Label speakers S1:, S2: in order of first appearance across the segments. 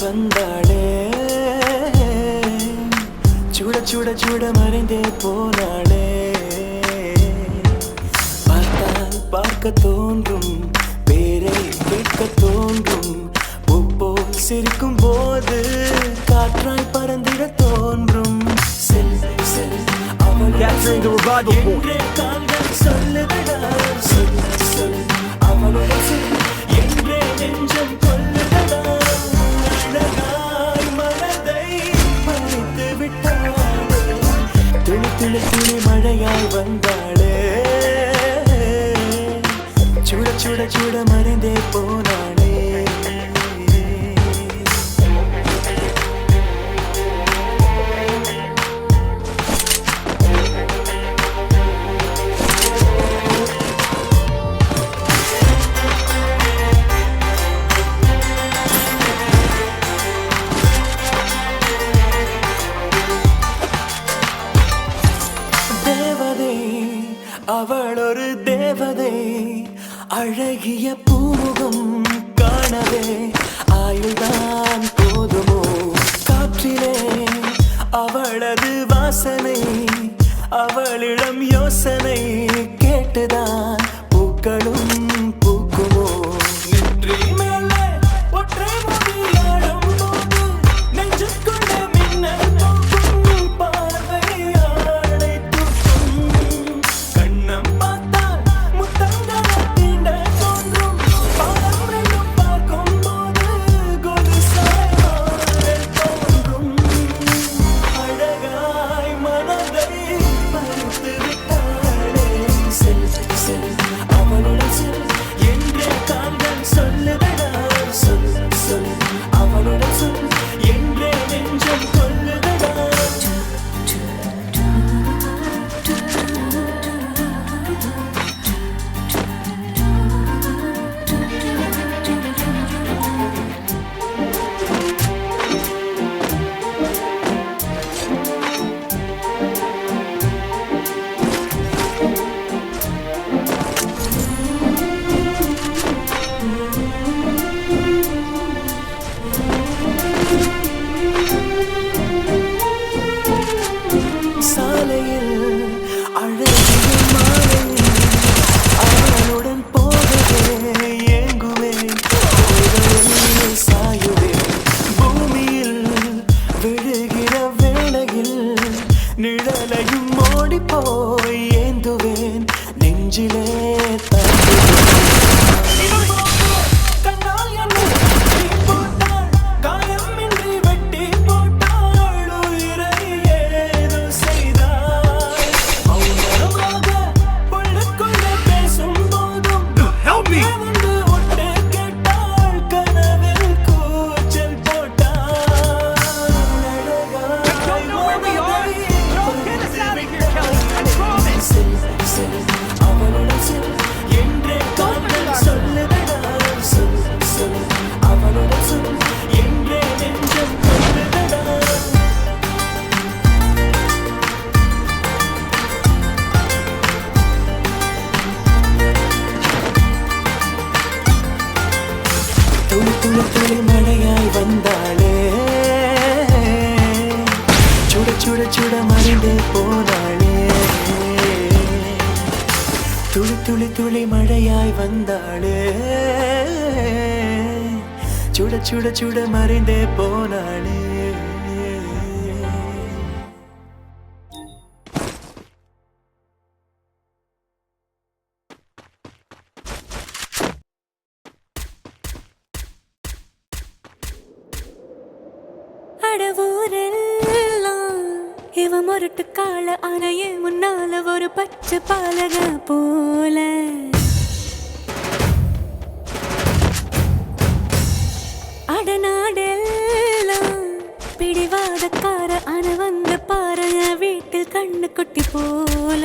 S1: வந்தாளே சுட சுட சுட மறைந்தே போனாளே பார்த்தால் பார்க்க தோன்றும் பேரை கேட்க தோன்றும் போல் சிரிக்கும் போது காற்றாய் பறந்திட தோன்றும் செல் செல் அவள் என்றே கால்கள் சொல்லுதடா சொல் சொல் அவளோட சொல் என்றே நெஞ்சம் கொல்லுதடா அழகாய் மனதை பறித்து விட்டாளே துளி துளி துளி மழையாய் வந்தாளே சுட சுட சுட மறைந்தே போனாளே அவள் ஒரு தேவதை அழகிய பூமுகம் காணவே ஆயுள்தான் போதுமோ காற்றிலே அவளது வாசனை அவளிடம் யோசனை கேட்டுதான் பூக்களும் பூக்குமோ நெற்றி மேலே ஒற்றை மொழியாடும் போது நெஞ்சுக்குள்ள மின்னல் போகும் பார்வை ஆளை தூக்கும் கண்ணம் பார்த்தால் முத்தங்களை தீண்ட தோன்றும் பாடம் ரெண்டும் பார்க்கும் போது கொலுசாய் மாற தோன்றும் அழகாய் மனதை பறித்து விட்டாளே செல் செல் அவளுடன் செல் என்றே கால்கள் சொல்லுதடா சொல் சொல் அவளுடன் சொல் என்றே நெஞ்சம் கொல்லுதடா சாலையில் அழகிய மாலையில் அவளுடன் போகவே ஏங்குவேன் போகவே சாயுவேன் பூமியில் விழுகிற வேளையில் நிழலையும் ஓடி போய் ஏந்துவேன் நெஞ்சிலே கண்ணால் என்னை போட்டாள் காயமின்றி வெட்டி போட்டாள் உயிரை ஏதோ செய்தாள் மௌனமாக உள்ளுக்குள்ள பேசும் போதும் வந்து ஒட்டு கேட்டாள் கனவில் கூச்சல் போட்டாள் அழகாய் மனதை செல் செல் அவளுடன் செல் என்றே கால்கள் சொல்லுதடா சொல் சொல் அவளுடன் சொல் என்றே நெஞ்சம் கொல்லுதடா துளி துளி துளி மழையாய் வந்தாளே சுட சுட சுட மறைந்தே போனாளே துளி துளி துளி மழையாய் வந்தாளே சுட சுட சுட மறைந்தே போனாளே
S2: அடவூரெல்லாம் இவ முரட்டு கால அறைய முன்னால ஒரு பச்சை பாலக போல அடநாடெல்லாம் பிடிவாதக்கார அன வந்து பாருங்க வீட்டில் கண்ணு குட்டி போல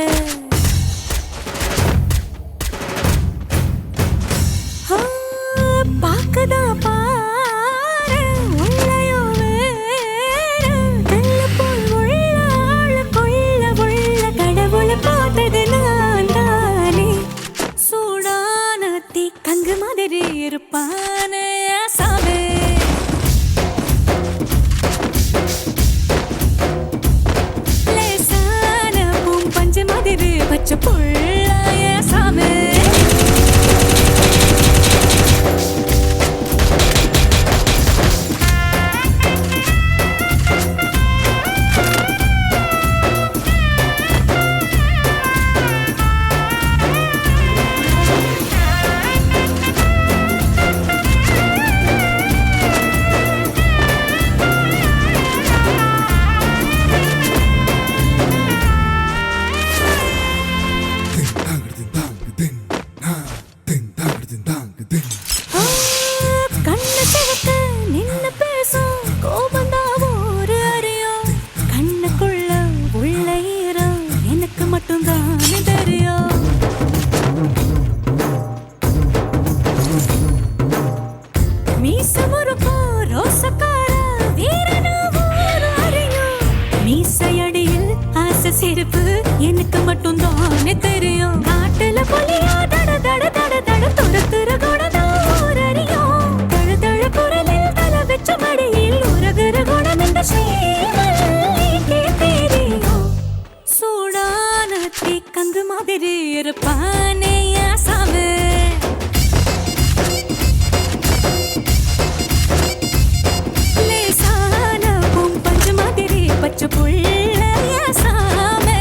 S2: பாக்கதா பாரு உள்ளயோ வேற தெல்ல போல் உள்ள கொள்ள உள்ள கடவுள பார்த்தது நான் தானே சூடான தீ கங்கு மாதிரி இருப்பானே சாவே பச்சை புள்ளைய சாமி. கண்ணு சிவக்க நின்னு பேசும் கோபந்தான் ஒரு அறியும். கண்ணுக்குள்ள உள்ள ஈரம் எனக்கு மட்டும்தான் தெரியும். மீச முறுக்கும் ரோசக்கார வீரனா ஒரு அறியும். மீசையடியில் ஆசை சிரிப்பு எனக்கு மட்டும்தான் தெரியும். காட்டுல புலியா தட தட தட தட துரத்துற குணதான் ஒரு அறியும். தழு தழு குரலில் தலை வச்ச மடியில் உறகுற குணம் இந்த ஸ்ரீமல்லிக்கு தெரியும். சூடான தீக்கங்கு மாதிரி இருப்பானே சாமி. லேசான பூம்பஞ்சு மாதிரி பச்சை புள்ளைய சாமி.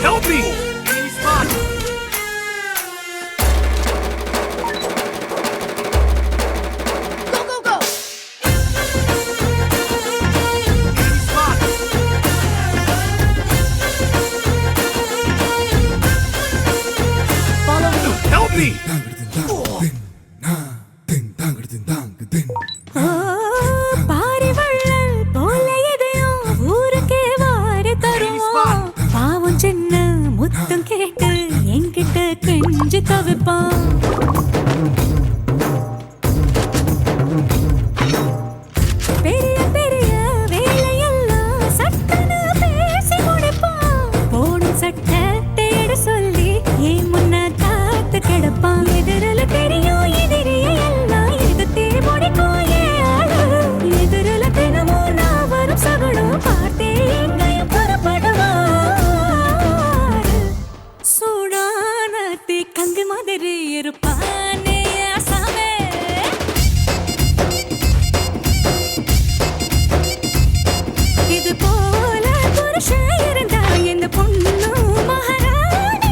S1: Help me!
S3: Go, go, go! Follow me.
S1: Help me!
S2: Pari வள்ளல் போல எதையும் ஊருக்கே வாரி தருவோம். பாவம் சின்ன முத்தம் கேட்டு என்கிட்ட கெஞ்சி தவிப்பான். பெரிய பெரிய வேலையெல்லாம் சட்டன பேசி முடிப்பான். போடும் சட்டத்தை எடு சொல்லி என் முன்ன காத்து கிடப்பான். எதிரில தெரியும் எதிரிய எல்லாம் எதிர்த்தே முடிக்கும் ஏன் ஆளு. எதிரில தினமும் நான் வரும் சகுனம் பார்த்தே எங்கேயும் புறப்படுவார். சூடான தீக்கங்கு மாதிரி இருப்பானே சாமி. இது போல புருஷன் இருந்தா இந்த பொண்ணு மகாராணி.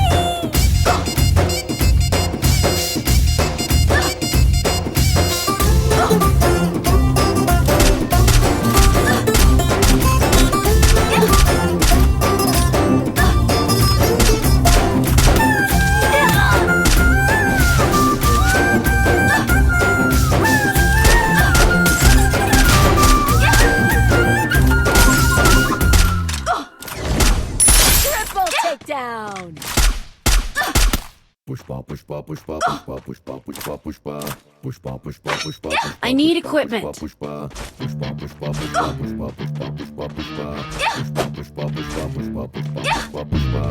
S3: Triple takedown.
S4: Pushpa, pushpa, pushpa, pushpa, pushpa, pushpa, pushpa, pushpa, pushpa, pushpa.
S3: I need equipment.
S4: Pushpa, pushpa, pushpa, pushpa, pushpa, pushpa, pushpa, pushpa, pushpa, pushpa, pushpa, pushpa, pushpa, pushpa,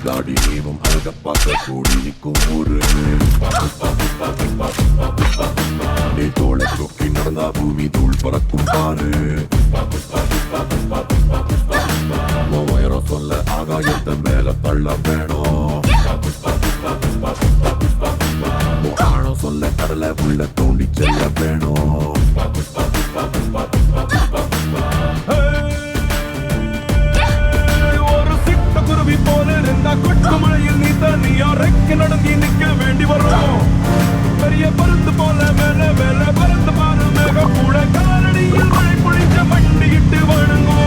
S4: தாடி நீவும் அழக பார்க்க கூடி நிற்கும் ஊரு. நீ தோளை தொக்கி நடந்தா பூமி தூள் பறக்கும் பாரு. உயரம் சொல்ல ஆகாயத்தை மேல தள்ள வேணும். ஆழம் சொல்ல கடலை உள்ள தோண்டி செல்ல வேணும்.
S5: ஒரு சிட்ட குருவி போல இருந்தா கொட்டு மழையில் நீ தனியா ரெக்க நடந்தி நிக்க வேண்டி வரும். பெரிய பருந்து போல மேல மேல பறந்து பாரு மேக கூட காலடியில் மழை பொழிஞ்ச மண்டியிட்டு வணங்கும்.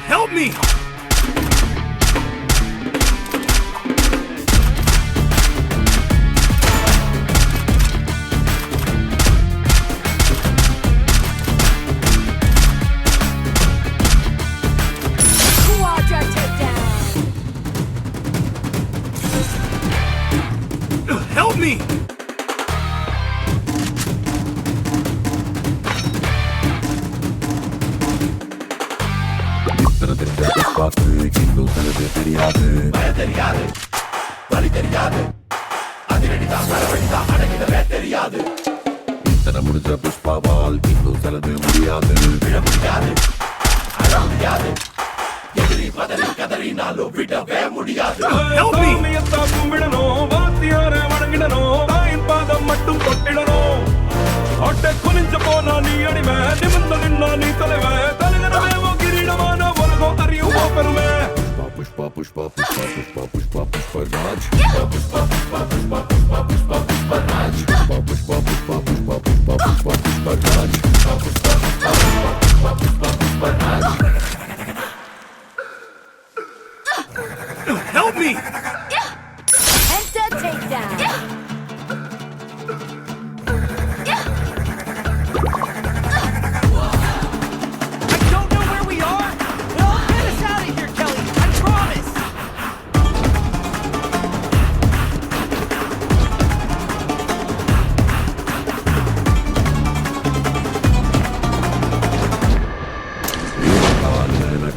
S1: Help me!
S5: me.
S4: பார்த்து இன்னும் தனது தெரியாது தெரியாது வழி தெரியாது அதிரடிதான் மரவழிதான் அடங்கிடவே தெரியாது இத்தனை முடிஞ்ச புஷ்பாவால் இன்னும் சிலது முடியாது விட முடியாது அழ முடியாது எதிரி பதறி கதறினாலும் விடவே முடியாது
S5: தாக்கும் விடணும் வாத்தியார வணங்கிடணும் தாயின் பாதம் மட்டும் தொட்டிடணும் அட்டை குனிஞ்ச போனா நீ அடிமை நிமிர்ந்த நின்னா நீ தலைவ தலைவனவே கிரீடமான உலகம் அறியுமோ பெருமை
S4: Pushpa Pushpa Pushpa Pushpa Pushpa Pushpa Raj Pushpa Pushpa Pushpa Pushpa Pushpa Pushpa Pushpa Raj Pushpa Pushpa Pushpa Pushpa Pushpa Pushpa Raj Pushpa Pushpa Pushpa Pushpa Pushpa Raj
S5: Help me!
S3: Enter takedown.
S6: I don't know where we are. No, get us out of here, Kelly. I promise.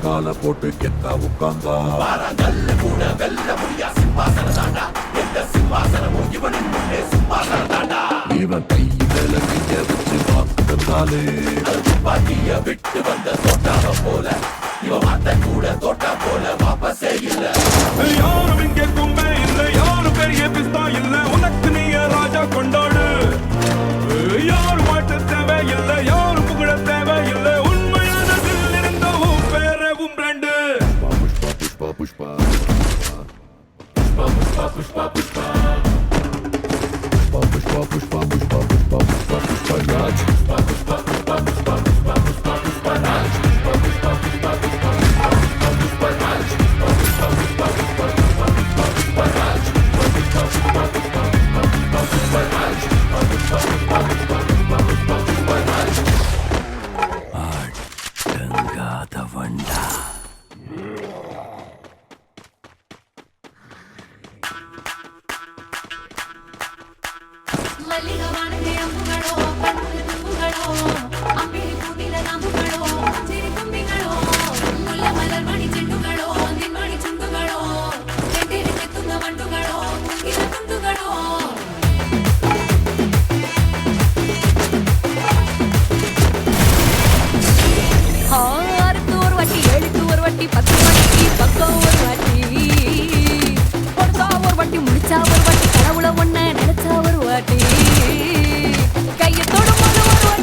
S4: கால போட்டு கெத்தா உட்கார்ந்தா
S7: நல்ல கூட வெல்ல முடியா சிம்மாசன தாண்டா எந்த சிம்மாசனமும் இவனின் முன்னே சிம்மாசன தாண்டா
S4: இவன் கையில கைய வச்சு பார்த்துட்டாலே
S7: துப்பாக்கிய விட்டு வந்த தோட்டாவ போல இவன் மாத்த கூட தோட்டா போல வாபஸே இல்ல
S5: யாரும் இங்கே கும்பே இல்ல யாரும் பெரிய பிஸ்தா இல்ல உனக்கு நீ ராஜா கொண்டாடு யாரும் மாட்ட தேவை இல்ல யாரும் புகழ தேவை இல்ல உண்மையானதில் இருந்த உன் பேரே உன் பிராண்டு
S4: புஷ்பா புஷ்பா
S7: புஷ்பா புஷ்பா புஷ்பா
S4: புஷ்பா புஷ்பா புஷ்பா புஷ்பா புஷ்பா புஷ்பா ராஜ்
S7: புஷ்பா புஷ்பா புஷ்பா புஷ்பா புஷ்பா புஷ்பா புஷ்பா ராஜ் புஷ்பா புஷ்பா புஷ்பா புஷ்பா புஷ்பா புஷ்பா ராஜ் புஷ்பா புஷ்பா புஷ்பா புஷ்பா புஷ்பா புஷ்பா ராஜ் புஷ்பா புஷ்பா புஷ்பா புஷ்பா புஷ்பா புஷ்பா ராஜ் புஷ்பா புஷ்பா புஷ்பா புஷ்பா புஷ்பா புஷ்பா ராஜ்
S1: ஆட்டங்காத வண்டா
S2: ಮಲ್ಲಿಗವಾನಗೆ ಅಂಬುಗಳೋ ಕಣ್ಣು ತುಂಬುಗಳೋ ಅಂಬಿಳಿ ಕೂಡಿದ ನಾಂಬುಗಳೋ ಚಿರಿ ತುಂಬಿಗಳೋ ಮುಲ್ಲ ಮಲರ್ಮಣಿ ಚೆಂಡುಗಳೋ ನಿಮ್ಮಣಿ ಚುಂಡುಗಳೋ ಚೆಂಡಿರಿ ಕೆತ್ತುಂಗ ಮಂಡುಗಳೋ ಮುಗಿದ ತುಂಡುಗಳೋ ஆறுக்கு ஒரு வாட்டி ஏழுக்கு ஒரு வாட்டி 10 மணிக்கு பக்கம் ஒரு வாட்டி பொடுத்தா ஒரு வாட்டி முடிச்சா ஒரு வாட்டி கடவுள ஒண்ண நினைச்சா ஒரு வாட்டி கையை தொடும் போது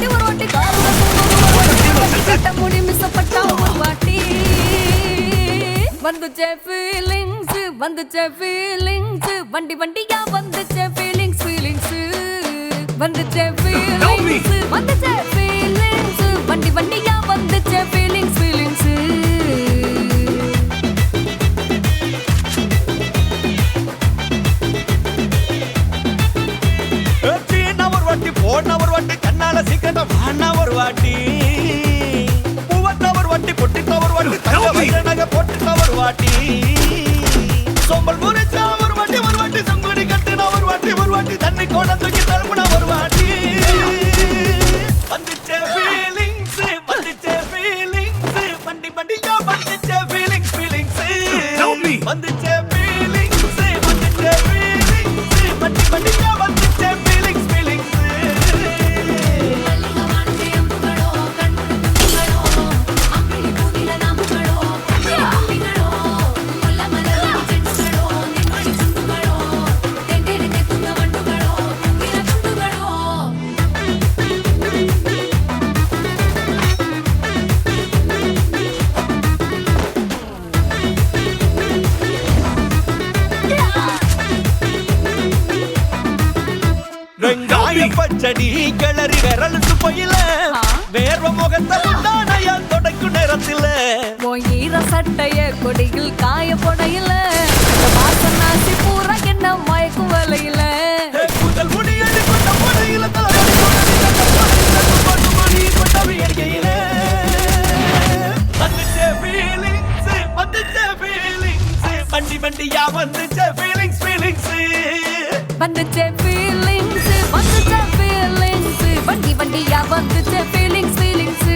S2: ஒரு வாட்டி காதுல ஒரு வாட்டி கட்ட முடி மிஸ்ஸப்பட்டா ஒரு வாட்டி வந்துச்சே ஃபீலிங்ஸ் வண்டி வண்டியா வந்துச்சே ஃபீலிங்ஸ் வந்துச்சே ஃபீலிங்ஸ் வண்டி வண்டியா வந்துச்சே ஃபீலிங்ஸ்
S6: ஒரு வாட்டி போன ஒரு வாட்டி கண்ணால சீக்கிரமா வானா ஒரு வாட்டி பூவத்த ஒரு வாட்டி பொட்டித்த ஒரு வாட்டி தங்க வைர நகை போட்டுட்ட ஒரு வாட்டி சோம்பல் முறைச்சா ஒரு வாட்டி சங்குடி கட்டுனா ஒரு வாட்டி தண்ணி கோட தூக்கி தழுப்புனா ஒரு வாட்டி வந்துச்சே ஃபீலிங்ஸ் வண்டி வண்டியா வந்துச்சே ஃபீலிங்ஸ் வந்துச்சே ஃபீலிங்ஸ் வண்டி வண்டியா வந்துச்சே ஃபீலிங்ஸ்
S2: ಮಲ್ಲಿಗವಾನಗೆ ಅಂಬುಗಳೋ ಕಣ್ಣು ತುಂಬುಗಳೋ ಅಂಬಿಳಿ ಕೂಡಿದ ನಾಂಬುಗಳೋ ಚಿರಿ ತುಂಬಿಗಳೋ ಮುಲ್ಲ ಮಲರ್ಮಣಿ ಚೆಂಡುಗಳೋ ನಿಮ್ಮಣಿ ಚುಂಡುಗಳೋ ಚೆಂಡಿರಿ ಕೆತ್ತುಂಗ ಮಂಡುಗಳೋ ಮುಗಿದ ತುಂಡುಗಳೋ
S6: வெங்காய பச்சடி கிளறி விரலுக்கு போயில வேர்வ முகத்தை முந்தானையா தொடக்கும் நேரத்தில்
S2: ஈர சட்டைய கொடியில் காய பொடையில வாசனாசி பூரா என்ன மயக்கும் வலையில
S6: முதல் முடியடி கொண்ட முறையில வந்துச்சே ஃபீலிங்ஸ் வண்டி வண்டியா வந்துச்சே ஃபீலிங்ஸ்
S2: வந்துச்சே ஃபீலிங்ஸ் வந்துச்சே ஃபீலிங்ஸ் வண்டி வண்டியா வந்துச்சே ஃபீலிங்ஸ் ஃபீலிங்ஸ்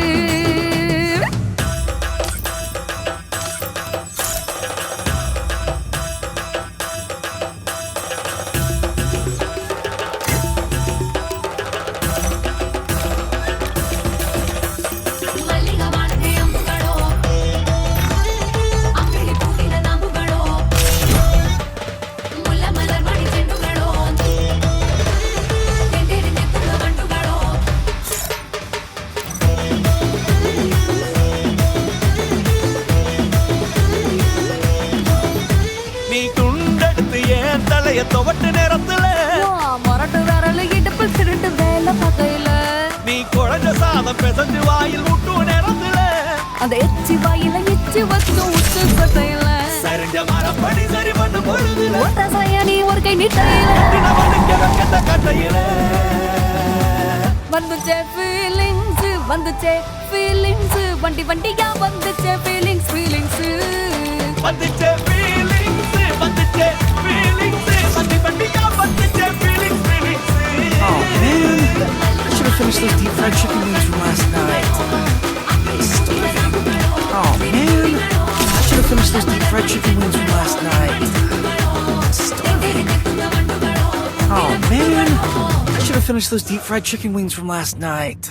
S6: துவட்டு நேரத்துல
S2: மரட்டு விரல இடுப்பில் திருட்டு வேலை பார்க்கையில
S6: நீ குழஞ்ச சாதம் பெசஞ்சு வாயில் விட்டு நேரத்துல
S2: அந்த எச்சி வாயில எச்சி வச்சு உச்சு கொட்டையில
S6: சரிஞ்ச மரப்படி சரி பண்ணு பொழுதுல
S2: ஒத்த சாயா நீ ஒரு கை நீட்டையில
S6: கட்டையில
S2: வந்துச்சே ஃபீலிங்ஸ் வந்துச்சே ஃபீலிங்ஸ் வண்டி வண்டியா வந்துச்சே ஃபீலிங்ஸ் ஃபீலிங்ஸ்
S6: வந்துச்சே ஃபீலிங்ஸ் வந்துச்சே ஃபீலிங்ஸ் வண்டி வண்டியா வந்துச்சே feelings feelings
S1: Oh man, I should have finished those deep fried chicken wings from last night. Oh man, I should have finished those deep fried chicken wings from last night. Oh man, I should have finished those deep fried chicken wings from last night.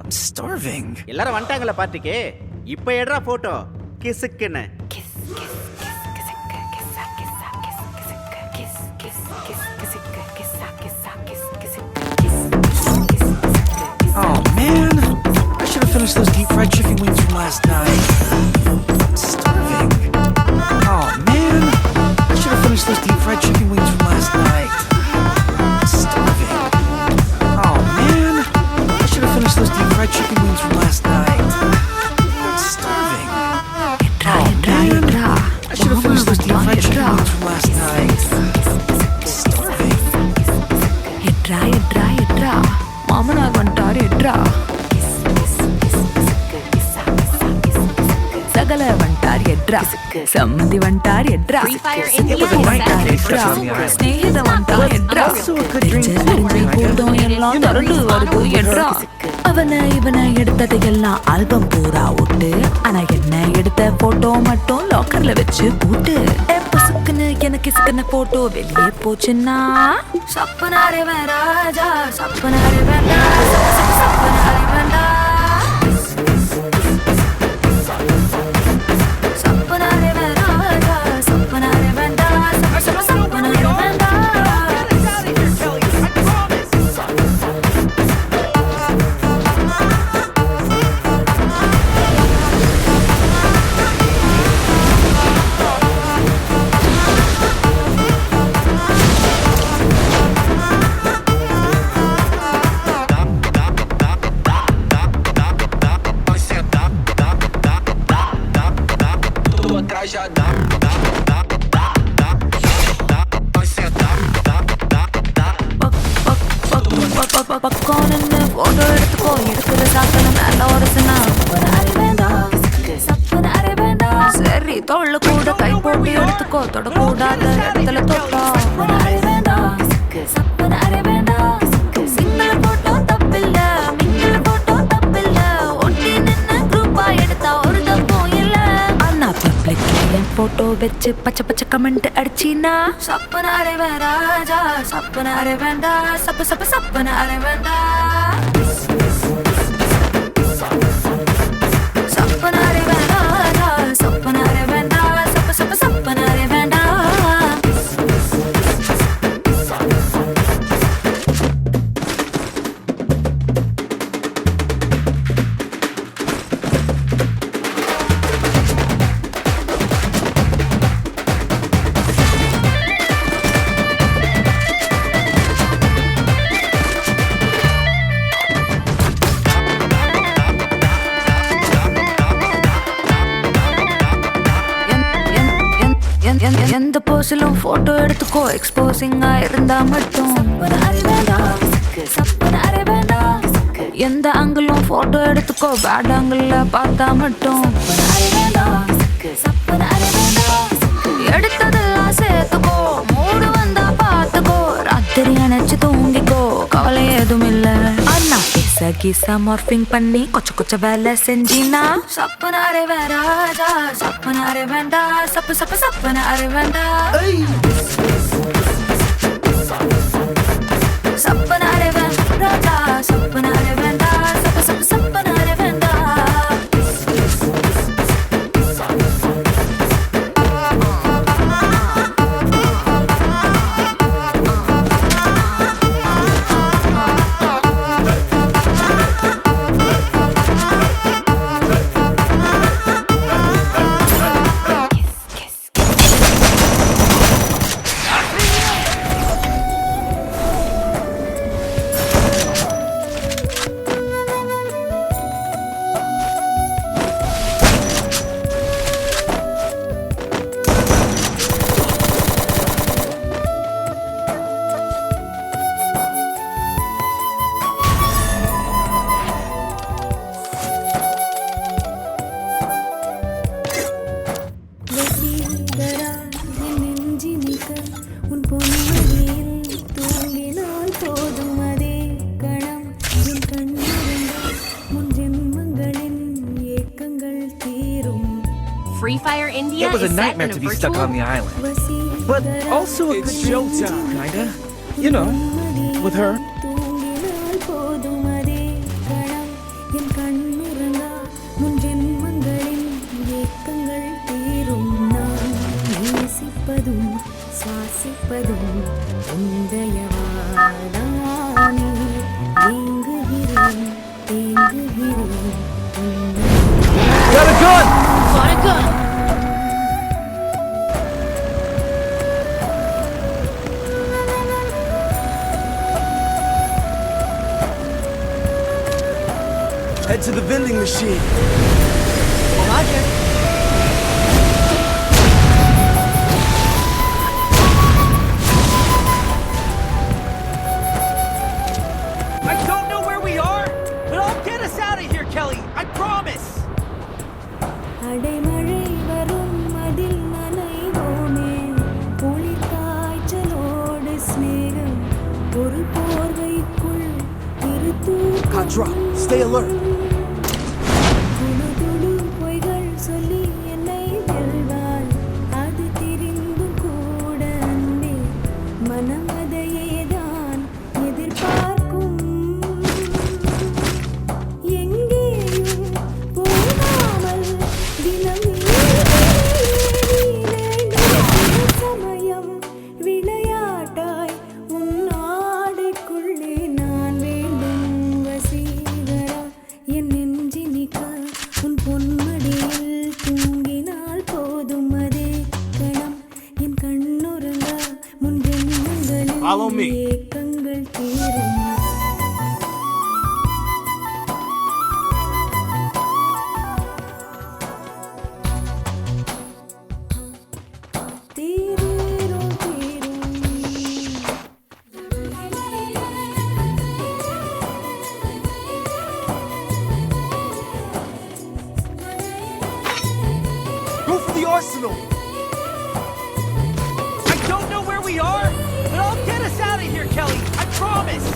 S1: I'm starving.
S8: எல்லாரும் வந்துட்டாங்களா பார்ட்டிக்கு? இப்போ எடுறா photo கிசுக்குன்னு.
S1: Oh man, I should have finished those deep fried chicken wings from last night. I'm starving. Oh man, I should have finished those deep fried chicken wings from last night. I'm starving. Oh man, I should have finished those deep fried chicken wings from last night. I'm starving. Oh man, I should have finished those deep fried chicken wings from last night. I'm starving.
S2: எட்ரா மாமனார் வந்துட்டாரு எட்ரா சகல வந்துட்டார் எட்ரா சம்மந்தி வந்துட்டார் எட்ரா ஸ்நேகித வந்துட்டார் எட்ரா கூட்டம் எல்லாம் திரண்டு வருது எட்ரா இவனை எடுத்தது எல்லாம் ஆல்பம் பூரா விட்டு ஆனா என்ன எடுத்த போட்டோ மட்டும் லாக்கர்ல வச்சு போட்டு பசுக்குன்னு எனக்கு சிக்கன போட்டோ வெளியே போச்சுன்னா சப்பனாரே ராஜா சப்பனாரே வேண்டாம் சப்பனாரே வேண்டாம் சப்பனாரே ராஜா சப்பனாரே வேண்டாம் சப்பனாரே வேண்டாம் பக்கம் நின்று போட்டோ எடுத்துக்கோ எடுக்கிற சாத்தனம் நல்ல ஒரு சரி தொள்ள கூட கை போட்டு எடுத்துக்கோ தொடக்கூடாத இடத்துல தொட்டா சிங்கிள் போட்டோ தப்பில்ல மிங்கிள் போட்டோ தப்பில்ல ஒட்டி நின்று குரூப்பா எடுத்தா ஒரு தப்பும் இல்ல அண்ணா பப்ளிக் போட்டோ வச்சு பச்சை பச்சை கமெண்ட் அடிச்சினா சப்பனாரே ராஜா சப்பனாரே வேண்டாம் சப்பனாரே வேண்டாம் சப்பனாரே ராஜா சப்பனாரே வேண்டாம் சப்பனாரே வேண்டாம் எந்த போஸிலும் போட்டோ எடுத்துக்கோ எக்ஸ்போசிங்கா இருந்தா மட்டும் எந்த ஆங்கிளும் போட்டோ எடுத்துக்கோ பேட் ஆங்கிள் பார்த்தா மட்டும் எடுத்ததெல்லாம் சேர்த்துக்கோ மூடு வந்தா பார்த்துக்கோ
S9: கீசா மார்பிங் பண்ணி கொச்ச வேலை செஞ்சினா சப்பனாரே வேறாஜா சப்பனாரே வேண்டா சப்பு சப்பு சப்பனாரே வேண்டா சப்பனாரே வேண்டாஜா சப்பனாரே வேண்டா சப்பு சப்பு சப்பனாரே வேண்டா
S3: Free Fire India
S1: It was a
S3: is set
S1: nightmare
S3: in a
S1: to be stuck on the island. But also a good showtime, kinda. You know, with her. Got a gun!
S3: Got a gun!
S1: Head to the vending machine.
S3: Roger.
S6: I don't know where we are, but I'll get us out of here, Kelly. I promise.
S2: அடைமழை வரும் அதில் நனைவோமே குளிர் காய்ச்சலோடு ஸ்நேகம் ஒரு போர்வைக்குள்
S1: Contra, stay alert.
S2: Tulu Tulu பொய்கள் சொல்லி என்னை வெல்வாள் அது தெரிந்தும் கூட அன்பே மனம் அதையேதான் எதிர்பார்க்கும் எங்கேயும் போகாமல் தினம் சமயம் விளையாட்டாய் உன் ஆடைக்குள்ளே நான் வேண்டும் வசீகரா என் நெஞ்சினிக்க உன் பொன்மடியில் தூங்கினால் போதும் அதே கணம் என் கண்ணுறங்க முன்
S1: Follow me.
S2: ஜென்மங்களில் ஏக்கங்கள் தீரும் தீரும் தீரும்
S1: Go for the arsenal.
S6: I don't know where we are, but I'll get us out of here, Kelly. I promise.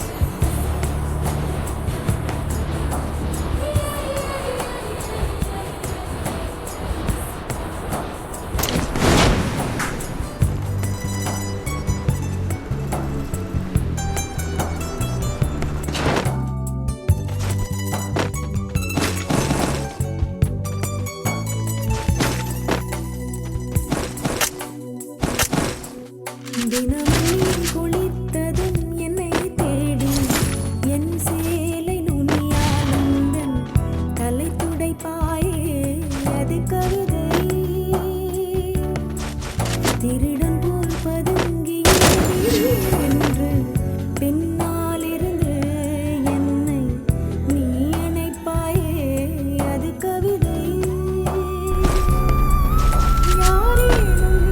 S2: தினமும் நீ குளித்ததும் என்னை தேடி என் சேலை நுனியால் தலை துடைப்பாயே அது கவிதை திருடன் போல் பதுங்கிய என்று பின்னாலிருந்து என்னை நீ அணைப்பாயே அது கவிதை யாரேனும்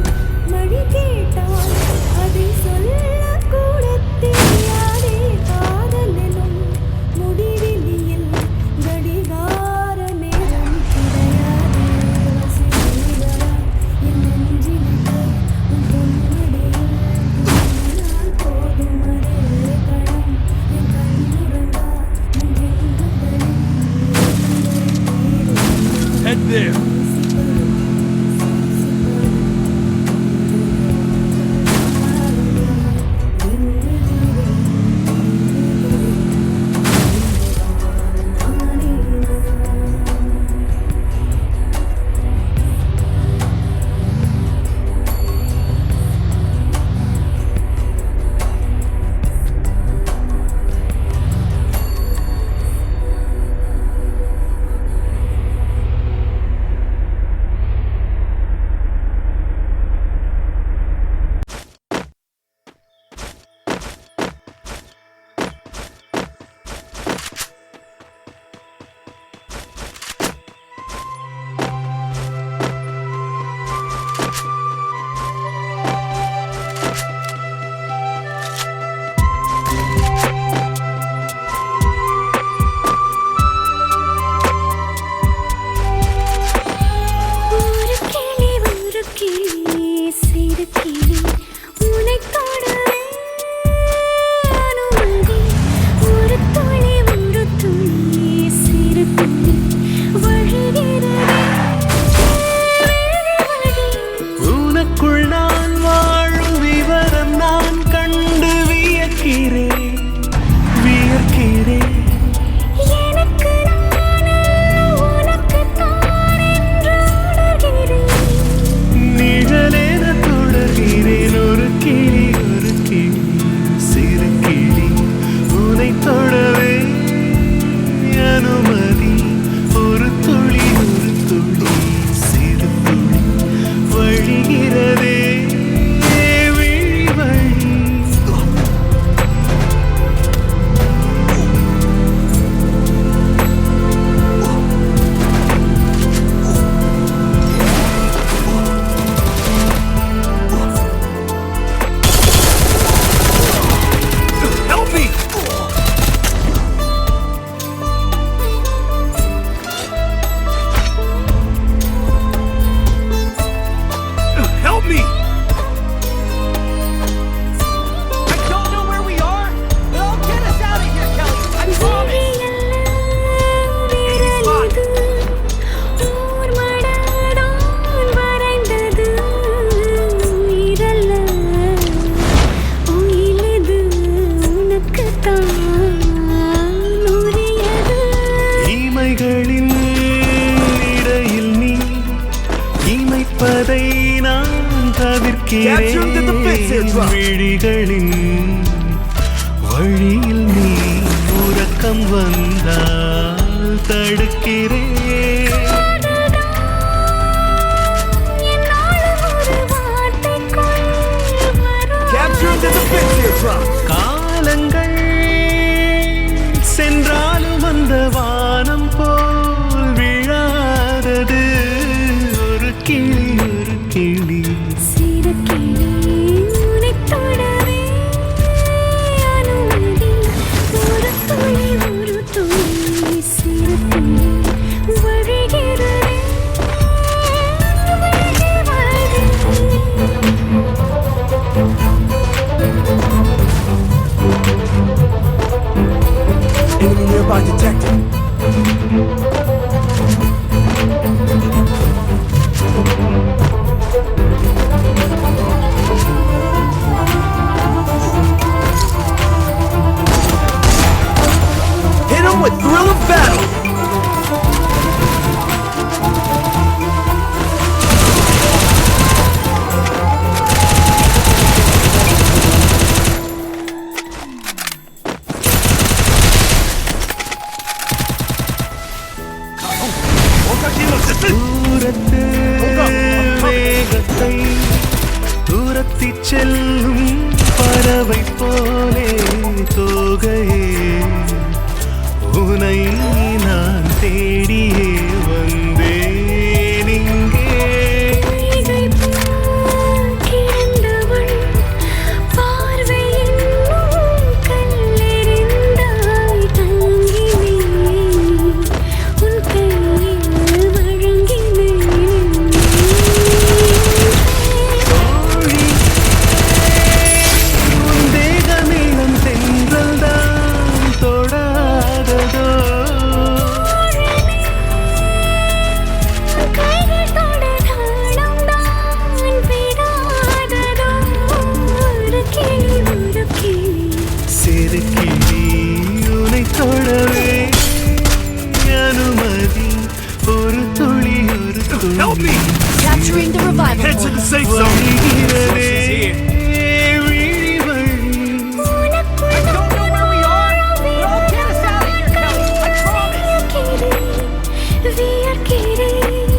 S2: மழை கேட்டால் அதை
S9: கிளி சிறு கிளி உனை தொடவே அனுமதி ஒரு துளி சிறு துளி வழிகிறதே
S6: உனக்குள் நான் வாழும் விவரம் நான் கண்டு வியக்கிறேன்
S9: எனக்கு நானே உனக்கு தான் என்று உணர்கிறேன்
S6: நிழலென தொடர்கிறேன் ஒரு கிளி சிறு கிளி உனை தொடவே அனுமதி ஒரு துளி சிறு துளி வழிகிறதே விழி வழி
S5: Help me! Help me!
S6: I don't know where we are, but I'll get us out of here, Kelly. I promise. இமைகளின் இடையில் நீ இமைப்பதை நான்
S5: Captured in the face here,
S6: தவிர்க்கிறேன்
S5: drop.
S6: விழிகளின் வழியில் நீ உறக்கம் வந்தால் தடுக்கிறேன்
S5: Captured in the face here, drop.
S6: காலங்கள் சென்றாலும் அந்த வானம் போல் விழாதது ஒரு கிளி
S9: சிறு கிளி உனை தொடவே அனுமதி ஒரு துளி சிறு துளி வழிகிறதே
S5: Enemy nearby detected. Hit him with thrill of battle.
S6: தூரத்து வேகத்தை தூரத்தி செல்லும் பறவை போலே தோகையே உனை நான் தேடியே வந்தேன் இங்கே
S9: பொய்கை போல் கிடந்தவள் பார்வையின் கல்லெறிந்தாய் தங்கினேன் உன் கையில் வழங்கினேன்
S6: தோழி உன் தேகமேலம் தென்றல் தான் தொடாததோ
S9: கைகள் தொட தாளம் தான் விடாததோ ஒரு கிளி
S6: சிறு கிளி உனை தொடவே அனுமதி ஒரு துளி
S5: Help me!
S3: Capturing the revival
S5: Head to
S3: point.
S5: the safe zone.
S6: வழிகிறதே விழி வழி
S9: உனக்குள்
S6: I don't know where we are, but I'll get us out of here, Kelly. I promise.
S9: வியர்க்கிறேன்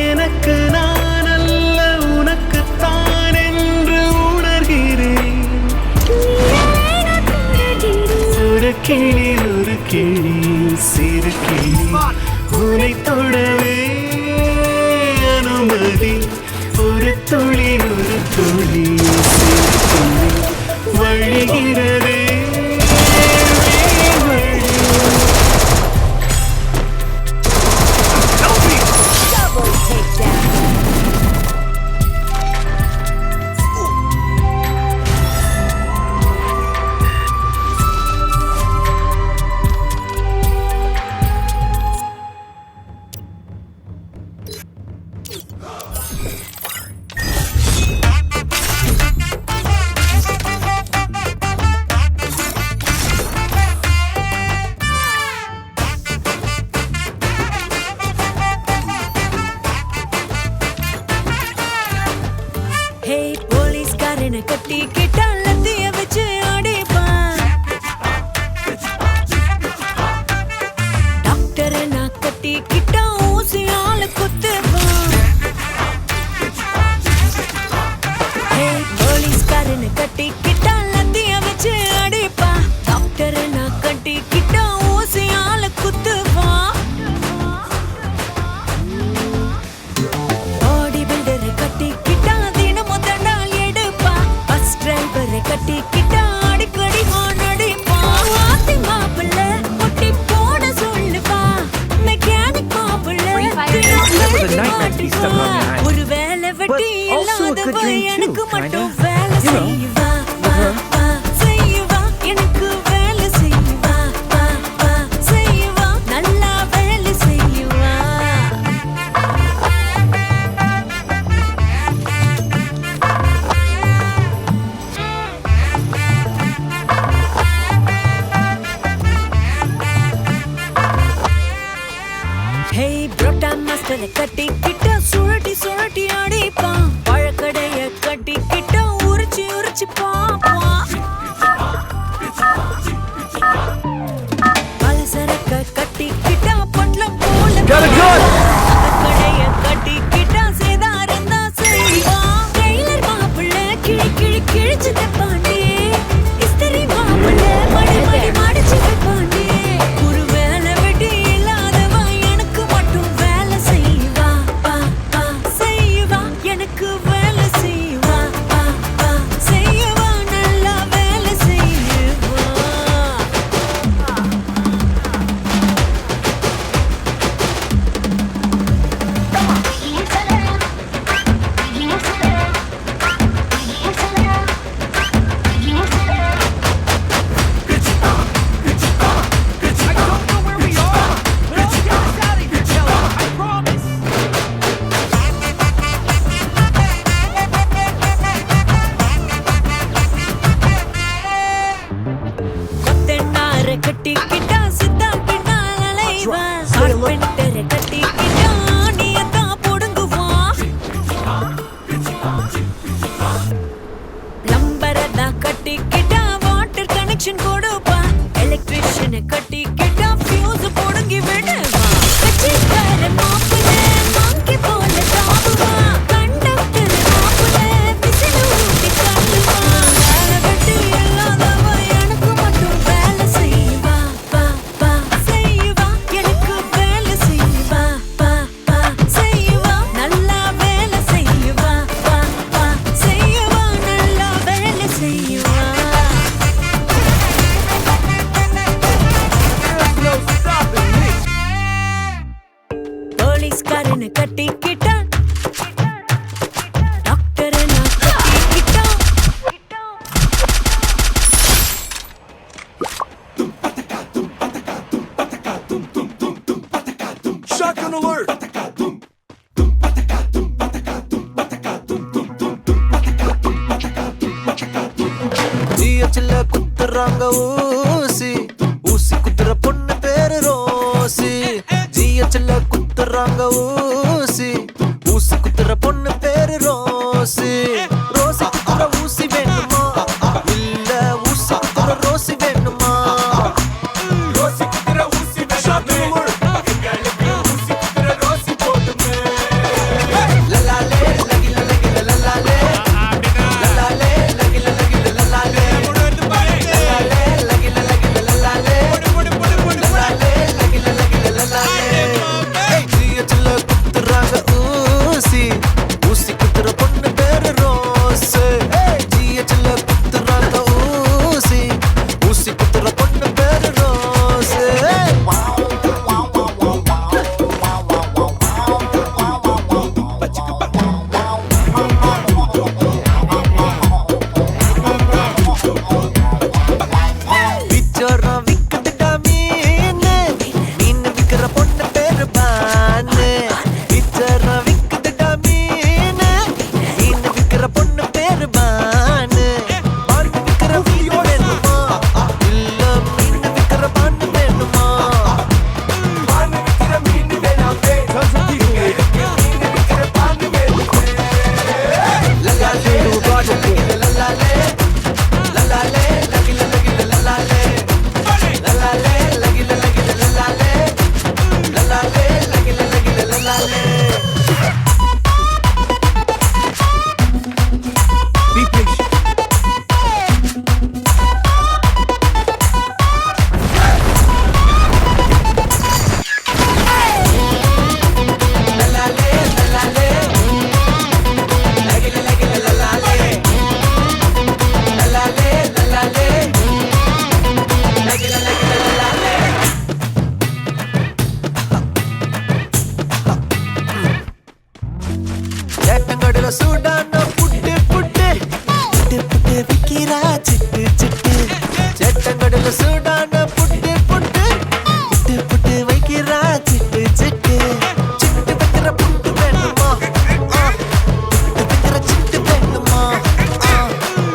S6: எனக்கு நான் அல்ல உனக்குத்தான் என்று உணர்கிறேன் ஒரு கிளி சிறு கிளி உனை தொடவே அனுமதி ஒரு துளி சிறு துளி வழிகிறதே
S9: ஹே போலீஸ்காரனை கட்டி கிட்ட லத்திய வச்சு அடிப்பான். டாக்டரை நான் கட்டி கிட்ட ஊசியால குத்துவான். ஹே போலீஸ்காரனை கட்டி கிட்ட லத்திய வச்சு அடிப்பான். டாக்டரை நான் கட்டி கிட்ட ஊசியால குத்துவான். பாடி பில்டரை கட்டி கிட்ட தினமும் தண்டால் எடுப்பா. பஸ் டிரைவரை கட்டி கிட்ட அடிக்கடி ஹார்ன் அடிப்பா. ஆத்தி மாப்பிள்ள ஒட்டி போட சொல்லுவா. மெக்கானிக் மாப்பிள்ள ஒரு வேலை வெட்டி இல்லாதவ எனக்கு மட்டும் வேலை செய்வா. செய்வா எனக்கு வேலை செய்வா. செய்வா நல்லா வேலை செய்வா. ஹே புரோட்டா மாஸ்டரை கட்டி கிட்ட சுழட்டி சுழட்டி அடிப்பான். பழக்கடைய கட்டி கிட்ட உரிச்சு உரிச்சு பாப்பான். பலசரக்க கட்டி கிட்ட பொட்டலம் போல கடைய கட்டி கிட்ட சேதாரந்தா செய்வான். டெய்லர் மாப்பிள்ள கிழி கிழி கிழிச்சு தப்பாண்டி. இஸ்திரி மாப்பிள்ள மடி மடி மடிச்சு வைப்பாண்டி. ஒரு வேலை வெட்டி இல்லாதவ எனக்கு மட்டும் வேலை செய்வா. செய்வா எனக்கு வேலை செய்வா. செய்வா நல்லா வேலை செய்வா. கொத்தனாரை கட்டி கிட்டா சித்தா பின்னால் அலைவான். கார்பெண்டரை கட்டி கிட்டா ஆணியத்தான் புடுங்குவான். பிளம்பரைதான் கட்டி கிட்டா வாட்டர் கனெக்ஷன் கொடுப்பான். எலக்ட்ரிஷியனை கட்டி கிட்டா ஃபியூஸ் புடுங்கி விடுவான். கட்சிக்கார மாப்பிள்ள மாங்கி போல தாவுவான். கண்டக்டர் மாப்பிள்ள விசில் ஊட்டி தள்ளுவான். வேலை வெட்டி இல்லாதவ எனக்கு மட்டும் வேலை செய்வா. செய்வா எனக்கு வேலை செய்வா. செய்வா நல்லா வேலை செய்வா. செய்வா நல்லா வேலை செய்வா. போலீஸ்காரனை கட்டி கிட்டா டாக்டரை நான் கட்டி கிட்டா.
S5: Shotgun alert!
S6: ஜிஹெச்ல குத்துறாங்க ஊசி. ஊசி குத்துற பொண்ணு பேரு ரோசி. ஜிஹெச்ல குத்துறாங்க ஊசி. ஊசி குத்துற பொண்ணு பேரு ரோசி. ரோசி குத்துற ஊசி வேணுமா இல்ல ஊசி குத்துற ரோசி வேணுமா?
S5: ரோசி குத்துற ஊசி Shotgun alert! எங்களுக்கு ஊசி குத்துற ரோசி போதுமே.
S6: லலாலே லகில லகில லலாலே லலாலே லகில லகில லலாலே லலாலே லகில சூடான புட்டு புட்டு புட்டு புட்டு விக்கிறா சிட்டு சிட்டு சேட்டங்கடல சூடான புட்டு புட்டு புட்டு புட்டு வைக்கிறா சிட்டு சிட்டு சிட்டு வைக்கிற புட்டு வேணுமா புட்டு வைக்கிற சிட்டு வேணுமா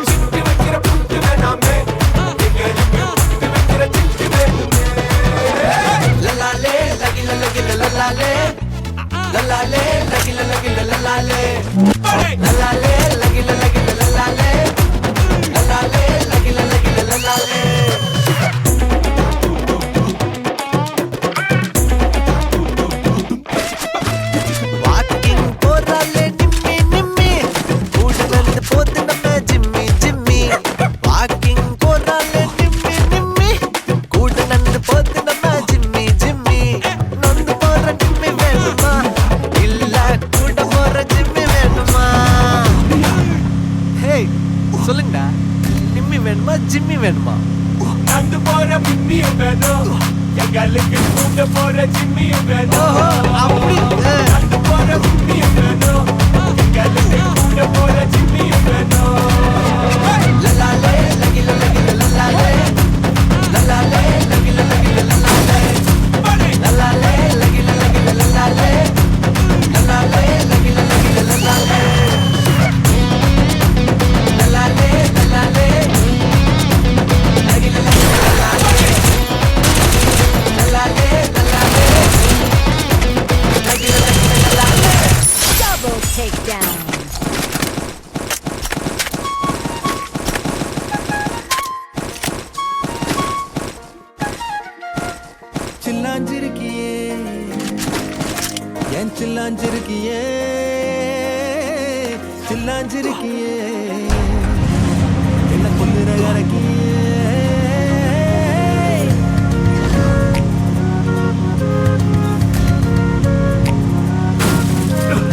S6: சிட்டு வைக்கிற புட்டு வேணாமே புட்டு வைக்கிற சிட்டு வேணுமே லலாலே லகில லகில லலாலே லலாலே லகில லகில லலாலே லலாலே லகில லகில லலாலே லலாலே லகில லகில லலாலே வாக்கிங் போறாலே நிம்மி நிம்மி கூட வந்து போது நம்ம ஜிம்மி ஜிம்மி வாக்கிங் போறாலே நிம்மி நிம்மி கூட வந்து போது நம்ம ஜிம்மி ஜிம்மி நொந்து போற நிம்மி வேணுமா இல்ல கூட போற ஜிம்மி வேணுமா ஹே சொல்லுங்கடா நிம்மி வேணுமா ஜிம்மி வேணுமா
S5: நடந்து போற மிம்மியும் வேணும் எங்களுக்கு கூட போற ஜிம்மியும் வேணும்
S6: அப்படி
S5: நடந்து போற மிம்மியும் வேணும் எங்களுக்கு கூட போற ஜிம்மியும் வேணும்
S6: லலாலே லகில லகில லலாலே லலாலே லகில லகில லலாலே லலாலே லகில லகில லலாலே லலாலே லகில லகில லலாலே லலாலே லலாலே லகில லகில லலாலே லலாலே லலாலே லகில லகில லலாலே
S9: Double takedown.
S1: சில்லாஞ்சிருக்கியே ஏன் சில்லாஞ்சிருக்கியே சில்லாஞ்சிருக்கியே என்ன கொல்லுற இறக்கியே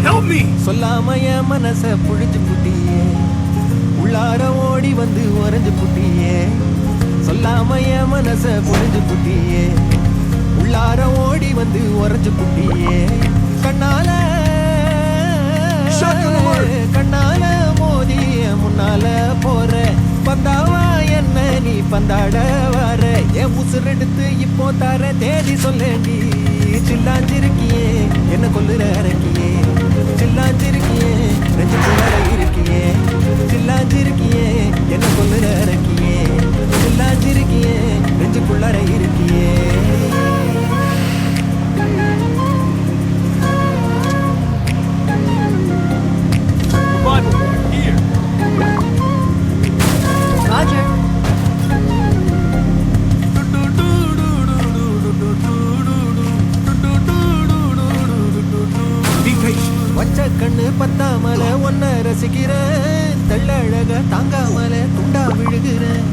S5: Help me!
S1: சொல்லாம என் மனச புழிஞ்சு புட்டியே உள்ளார ஓடி வந்து உறைஞ்சு புட்டியே சொல்லாம என் மனச புழிஞ்சு புட்டியே உள்ளார ஓடி வந்து உறைஞ்சு புட்டியே கண்ணால கண்ணால மோதி முன்னால போற பந்தாவா என்ன நீ பந்தாட வர என் உசுரெடுத்து இப்போ தர தேதி சொல்லேண்டி சில்லாஞ்சிருக்கியே என்ன கொல்லுற இறக்கியே சில்லாஞ்சிருக்கியே நெஞ்சுக்குள்ளார இருக்கியே சில்லாஞ்சிருக்கியே என்ன கொல்லுற இறக்கியே சில்லாஞ்சிருக்கியே நெஞ்சுக்குள்ளார இருக்கியே
S5: Bible, here.
S3: Roger.
S5: Be patient.
S1: வச்ச கண்ணு பத்தாமல ஒன்ன ரசிக்கிறேன் தெள்ளழக தாங்காமல துண்டா விழுகிறேன்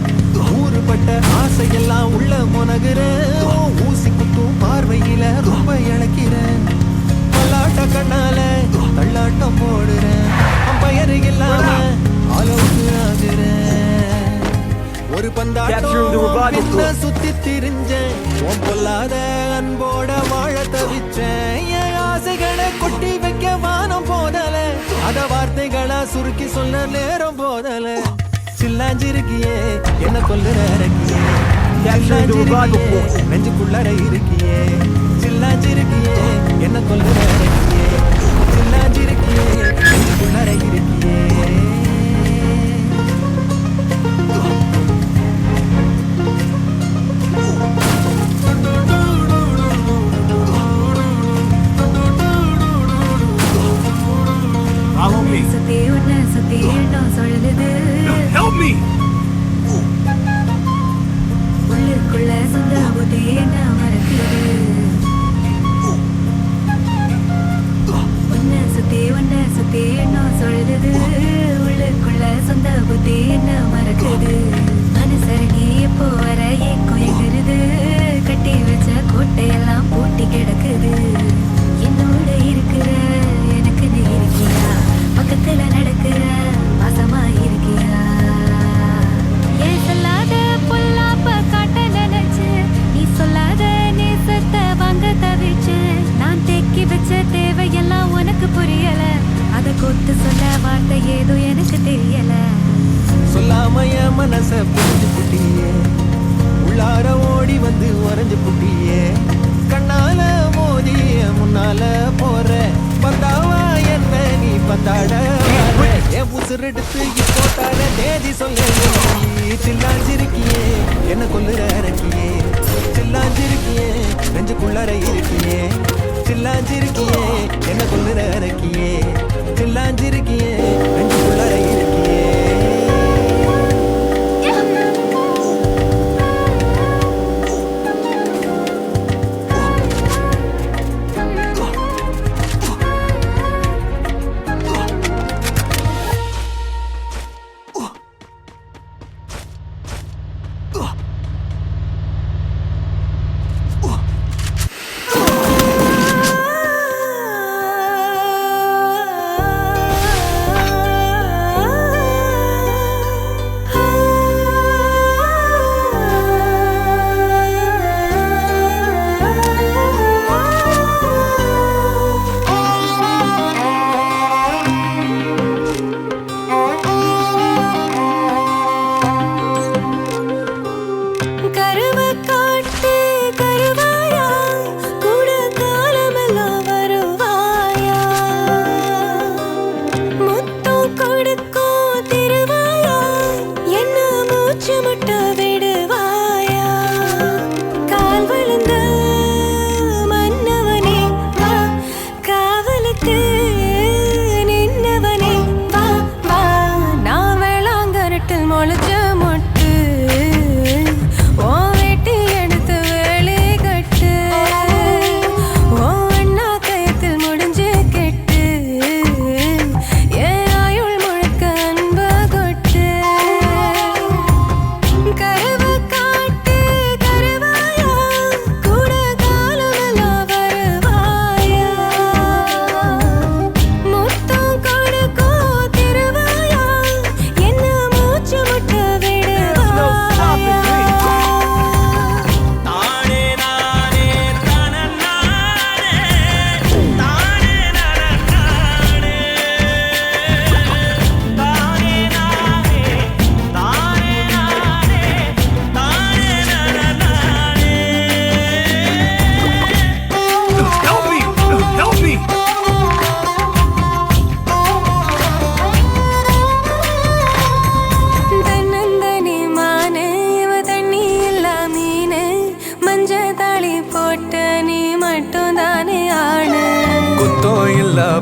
S1: ஊறுபட்ட ஆசையெல்லாம் உள்ள முனகுறேன் ஊசி குத்தும் பார்வையில ரொம்ப இழக்கிறேன் பல்லாட்ட கண்ணால தள்ளாட்டம் போடுறேன் பெயரு இல்லாம அளவுக்கு ஆகுறேன் ஒரு பந்தாட்டம் சுத்தி திரிஞ்சேன் உன் பொல்லாத அன்போட வாழ தவிச்சேன் என் ஆசைகளை கொட்டி வைக்க வானம் போதல அத வார்த்தைகளா சுருக்கி சொல்ல நேரம் போதல சில்லாஞ்சிருக்கியே என்ன கொல்லுற இறக்கியே சில்லாஞ்சிருக்கியே நெஞ்சுக்குள்ளார இருக்கியே சில்லாஞ்சிருக்கியே என்ன கொல்லுற இறக்கியே சில்லாஞ்சிருக்கியே நெஞ்சுக்குள்ளார இருக்கியே
S5: Follow me.
S2: சுத்தி உன்னை சுத்தி எண்ணம் சொல்லுது
S5: Help me!
S2: உள்ளுக்குள்ள சொந்த புத்தி என்ன மறக்குது உன்னை சுத்தி எண்ணம் சொல்லுது உள்ளுக்குள்ள சொந்த புத்தி என்ன மறக்குது மனசரங்கி எப்போ வர ஏக்கம் எகிருது கட்டி வச்ச கோட்டையெல்லாம் பூட்டி கிடக்குது என்னோட இருக்கிற எனக்கு நீ இருக்கியா பக்கத்துல நடக்கிற பாசமா இருக்கியா ஏன் சொல்லாத பொல்லாப்ப காட்ட நினைச்சு நீ சொல்லாத நேசத்தை வாங்க தவிச்சு நான் தேக்கி வச்ச தேவையெல்லாம் உனக்கு புரியல அத கொத்து
S9: சொல்ல வார்த்தை ஏதோ எனக்கு தெரியல.
S1: சொல்லாம என் மனச புரிஞ்சு புட்டியே, உள்ளார ஓடி வந்து உறைஞ்சு புட்டியே. கண்ணால மோதிய முன்னால போற பந்தாவா என்ன நீ பந்தாட என் உசுரெடுத்து இப்போட்டால தேதி சொல்ல சில்லாஞ்சிருக்கியே, என்ன கொல்லுற இறக்கியே. சில்லாஞ்சிருக்கியே, நெஞ்சுக்குள்ளார இருக்கியே. சில்லாஞ்சிருக்கியே, என்ன கொல்லுற இறக்கியே. சில்லாஞ்சிருக்கியே, நெஞ்சுக்குள்ளார இருக்கியே.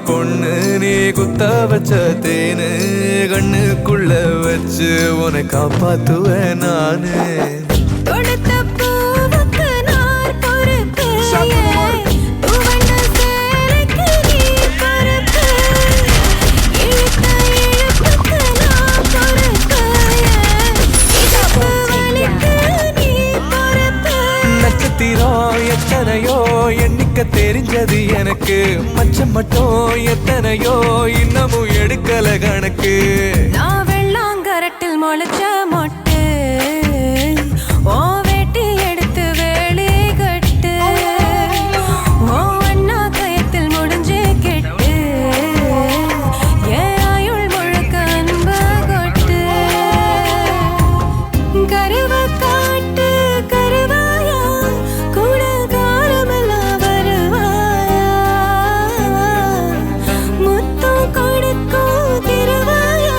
S10: பொண்ணு நீ குத்த வச்ச தேனு கண்ணுக்குள்ள வச்சு உன்னை காப்பாத்துவேன் நானு. நட்சத்திரம் எத்தனையோ எண்ணிக்க தெரிஞ்சது எனக்கு, மச்சம் மட்டும் எத்தனையோ இன்னமும் எடுக்கல கணக்கு.
S9: நான் வெள்ளாங்கரட்டில் முளைச்ச மொட்டு, ஓ வேட்டி எடுத்து வேலி கட்டு, ஓ அண்ணா கயத்தில் முடிஞ்சு கெட்டு, ஏன் ஆயுள் முழுக்க அன்ப கொட்டு. கருவ காட்டு கருவாயா கூட காலமெல்லாம் வருவாயா, முத்தம் கொடுக்கும் திருவாயா.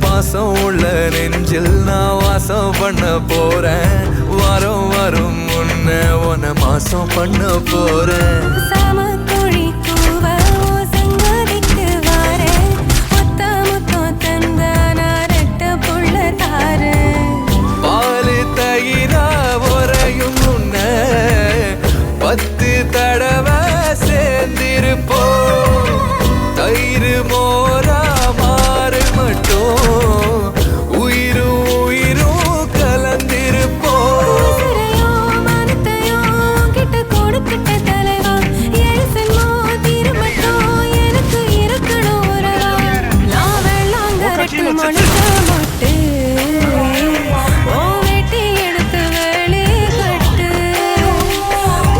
S10: பாசம் உள்ள நெஞ்சில் நான் வாசம் பண்ண போறேன், வாரம் வரும் முன்ன உன்னை மாசம் பண்ண போறேன்.
S9: சாமக்கோழி கூவ சங்கதிக்கு வாரேன், முத்த முத்தம் தந்த நாரட்ட புள்ள தாரேன்.
S10: பாலு தயிரா உறையும் முன்ன 10 தடவை சேர்ந்திருப்போம், தயிர் மோரா மாறு மட்டும் உயிரும் உயிரும் கலந்திருப்போம்.
S9: உசிரையோ மனத்தையோ கிட்ட கொடுத்துட்ட தலைவா, எழுசன்மோ தீரமட்டும் எனக்கு இருக்கணும் உறவா. நான் வெள்ளாங்கரட்டு முளைக்க மொட்டு, ஓ வெட்டி எடுத்து வேலி கட்டு,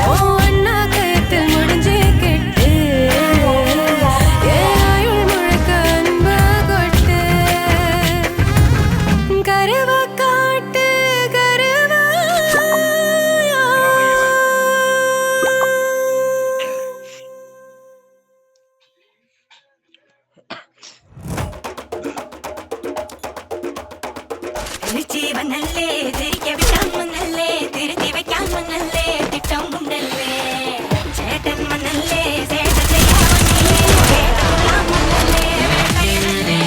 S9: ஓ அண்ணா கயத்தில் முடிஞ்சு கெட்டு, என் ஆயுள் முழுக்க அன்பு கொட்டு. கருவா காட்டு கருவா திருச்சிவனல்லே திரிக்க விட்டான் மன்னல்லே, திருத்தி வைக்கான் மன்னல்லே, திட்டம் முன்னல்லே, சேட்டன் மன்னல்லே, சேட்ட செய்யாமன்னல்லே, வேட்டலாம் மன்னல்லே, வேட்டையனல்லே.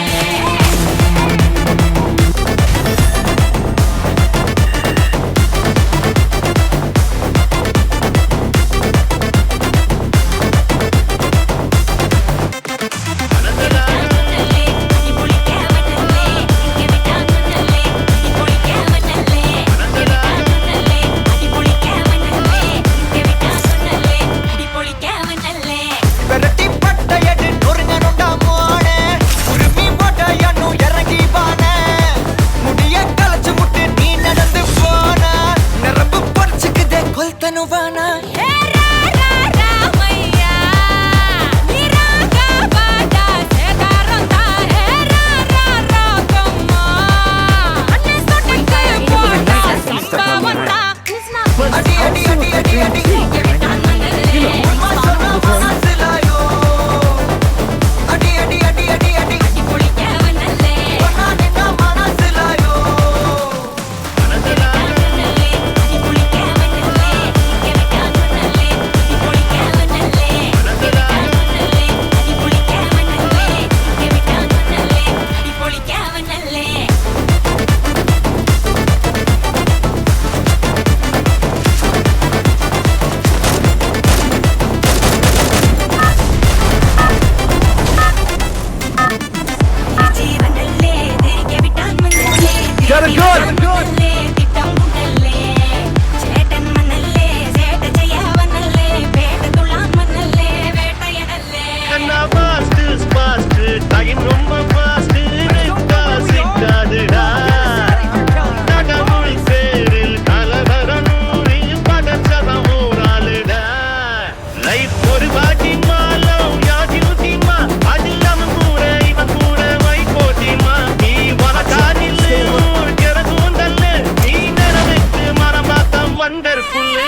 S6: விரட்டி பட்டையடு நொறுங்கணுண்டா மோனே, உரிமை போட்டையன்னும் இறங்கி பானே, முடிய கலைச்சு முட்டு நீ நடந்து போன, நரம்பு பறிச்சுக்குதே கொல்தனுவானா. அடி அடி அடி அடி அடி உண்மை சொன்னா மனசிலாயோ. அடி அடி அடி அடி அடி ஒன்னா நின்னா மனசிலாயோ. ஒரு பாட்டி மாலம் யாதியுத்திமா, அதில்லாம கூட இவன் கூட வை போட்டிமா, நீ வளக்காதில்லை கெரதூந்தல்ல, நீ நிறவைத்து மரம் பார்த்தம் வண்டர்ஃபுல்லு.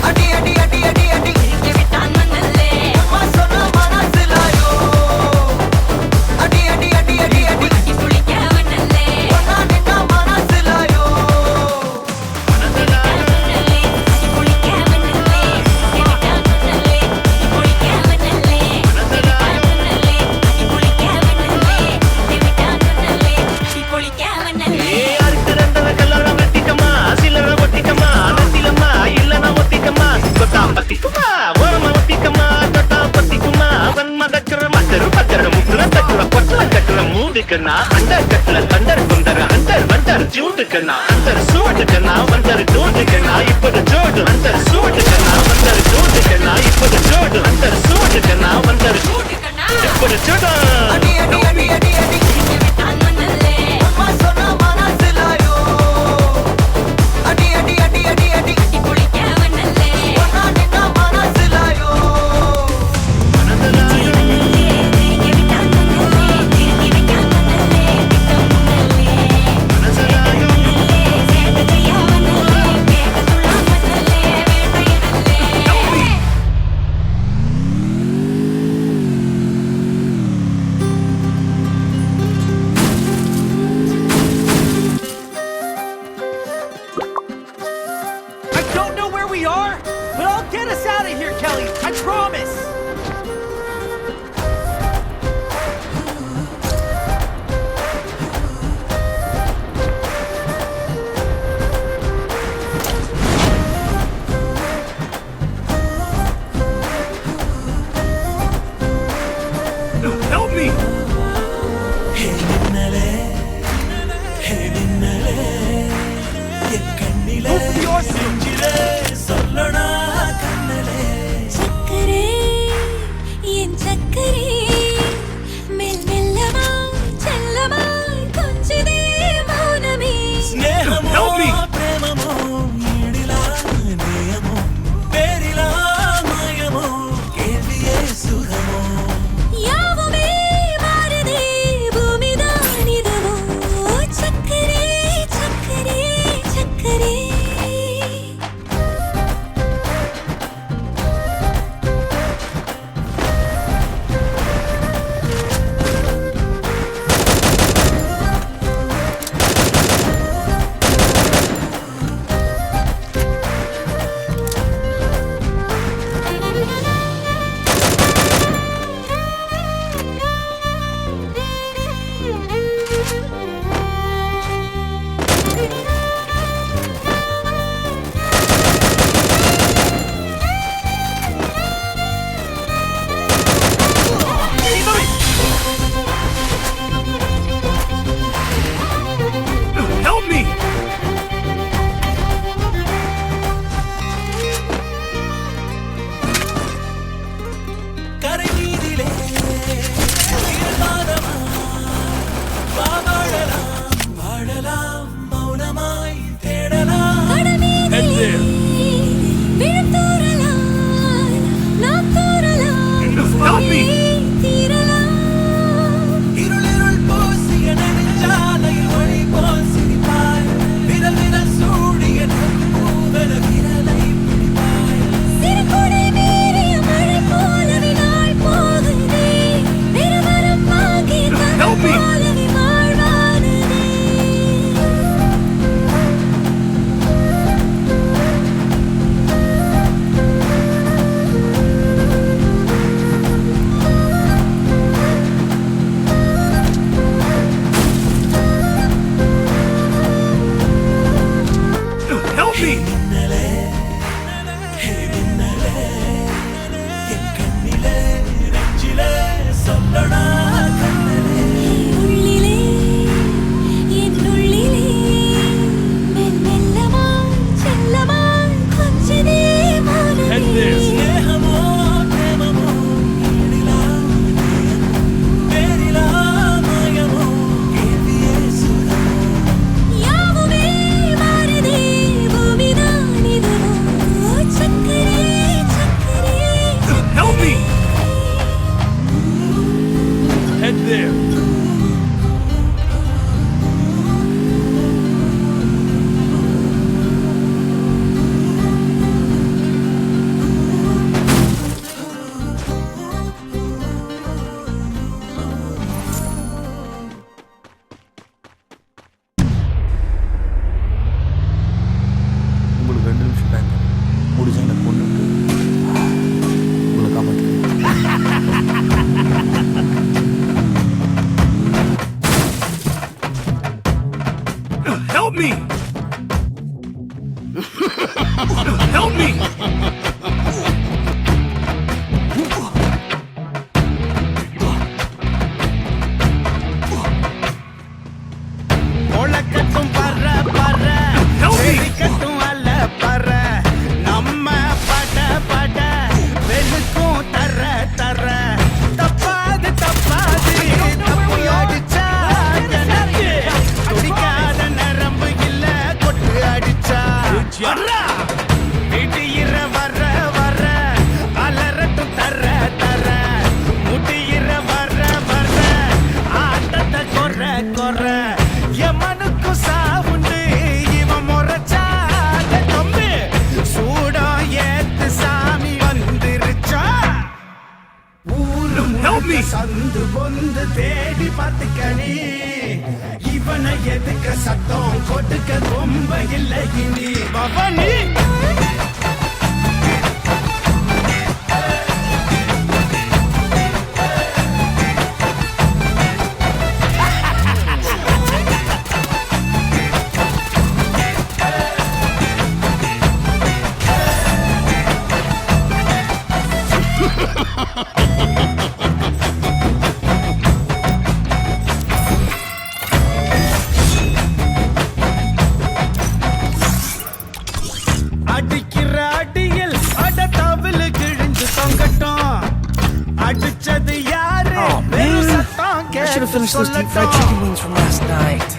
S6: அடி அடி அடி அடி அடி உண்மை சொன்னா மனசிலாயோ. அடி அடி அடி அடி அடி ஒன்னா நின்னா மனசிலாயோ. அறுக்கிறந்தவ கல்லற வெட்டிக்கமா, சிலர ஒட்டிக்கமா, நத்திலமா இல்லனா ஒத்திக்கமா, தொட்டா பத்திக்குமா, ஓரமா ஒத்திக்கமா, தொட்டா பத்திக்குமா, அவன் மதக்கிற மத்தரு பத்தர முக்குற தக்குற பொட்டல கட்டுற மூடுக்கண்ணா, அண்டர் கட்டுல தண்டர் குந்தர அண்டர் வண்டர் ஜூட்டுக்கண்ணா, அண்டர் சூட்டுக்கண்ணா, வண்டர் டூட்டுக்கண்ணா, இப்போது ஜோடு அண்டர் சூட்டுக்கண்ணா, வண்டர் டூட்டுக்கண்ணா, இப்போது ஜோடு அண்டர் சூட்டுக்கண்ணா, வண்டர் இப்போது ஜோடு. அடி அடி அடி அடி அடி உண்மை சொன்னா மனசிலாயோ. அடி அடி அடி அடி அடி ஒன்னா நின்னா மனசிலாயோ.
S5: Help me!
S10: கரை நீரிலே தீர்மானமா வாழலாம் வாழலாம் மௌனமாய் தேடலாம்
S5: Head there. Help me!
S10: இருளிருள் போசிய நெஞ்சாலையில் ஒளி போல் சிரிப்பாய் விரல் விரல் சூடிய பூவென விரலை பிடிப்பாய்
S5: Help me! Help me!
S10: Minnale Minnale என் கண்ணிலே நெஞ்சிலே சொல்லடா கண்ணலே
S5: Head there.
S10: ஸ்நேகமோ பிரேமமோ கேடிலா பேரிலா மாயமோ கேள்வியே சுரமோ
S5: Help me! Head there.
S1: உங்களுக்கு 2 நிமிஷம் டைம் முடிஞ்ச எனக்கு பொண்ணுட்டு உங்களை காப்பாற்றுறேன்.
S5: Help me! Help me!
S6: முளைக்கட்டும் பற பற
S5: Help me!
S6: செடிக்கட்டும் அல்ல பற நம்ம பட பட வெளுக்கும் தர தர தப்பாது தப்பாது தப்பு அடிச்சா எனக்கு துடிக்காத நரம்பு இல்ல கொட்டு அடிச்சா இடியிற வர வர அலறட்டும் தர தர முடியிற வர வர ஆட்டத்தை கொற கொற எமனுக்கு சாவுண்டு இவன் முறைச்சா தம்பி சூடம் ஏத்து சாமி வந்துருச்சா ஊரு
S5: Help me!
S6: சந்து பொந்து தேடி பார்த்துக்கணி இவனை எதுக்க சத்தம் கொடுக்க ரொம்ப இல்லை இனி பவனி அடிக்கிற அடியில் அட தவிழு கிழிஞ்சு தொங்கட்டும் அடிச்சது யாரு
S1: Oh,
S6: வெறும்
S1: man.
S6: சத்தம்
S1: I should have
S6: கேட்டு
S1: finished those deep fried
S6: சொல்லட்டும்
S1: chicken wings from last night.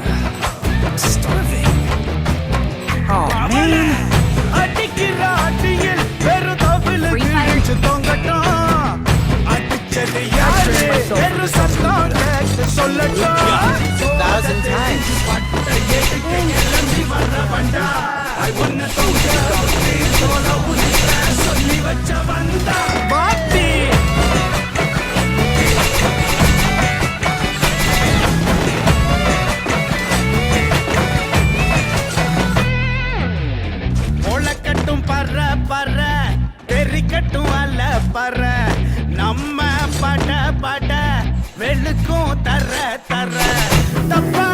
S1: I'm starving. Oh, man.
S6: அடிக்கிற அடியில் வெறும் தவிழு
S3: Free fire.
S6: கிழிஞ்சு தொங்கட்டும் அடிச்சது யாரு வெறும் சத்தம் கேட்டு சொல்லட்டும்
S8: 1,000 times.
S6: கிளம்பி வர வண்டா உன்னை சொல்லி வச்ச வந்தா பாட்டி முளைக்கட்டும் பற பற தெரிக்கட்டும் அல்ல பற நம்ம பட பட வெளுக்கும் தர தர தப்பா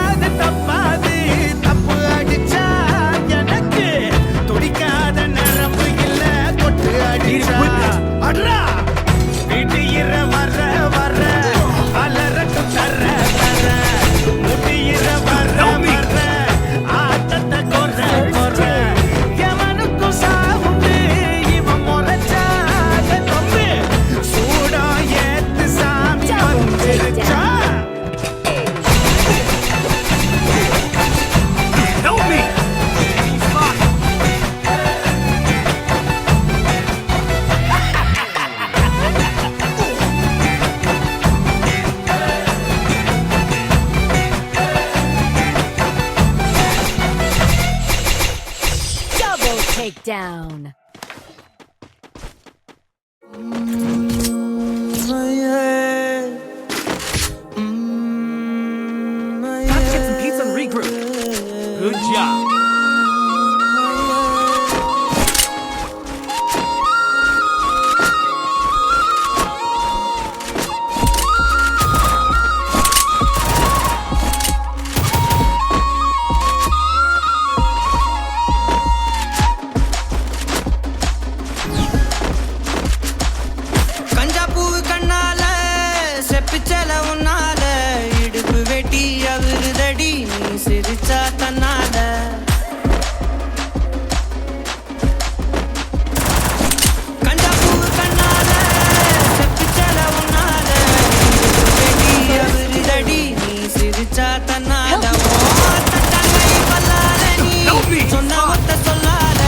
S2: down.
S1: Time to get some pizza and regroup.
S6: Good job.
S11: கஞ்சா பூ கண்ணால செப்பிச்சல உன்னால இடுப்பு வெட்டி அவருதடி நீ சிரிச்சா தன்னால கஞ்சா பூ கண்ணால செப்பிச்சல உன்னால இடுப்பு வெட்டி அவருதடி நீ சிரிச்சா தன்னால தட்டங்கை பல்லால நீ சொன்ன ஒத்த சொல்லால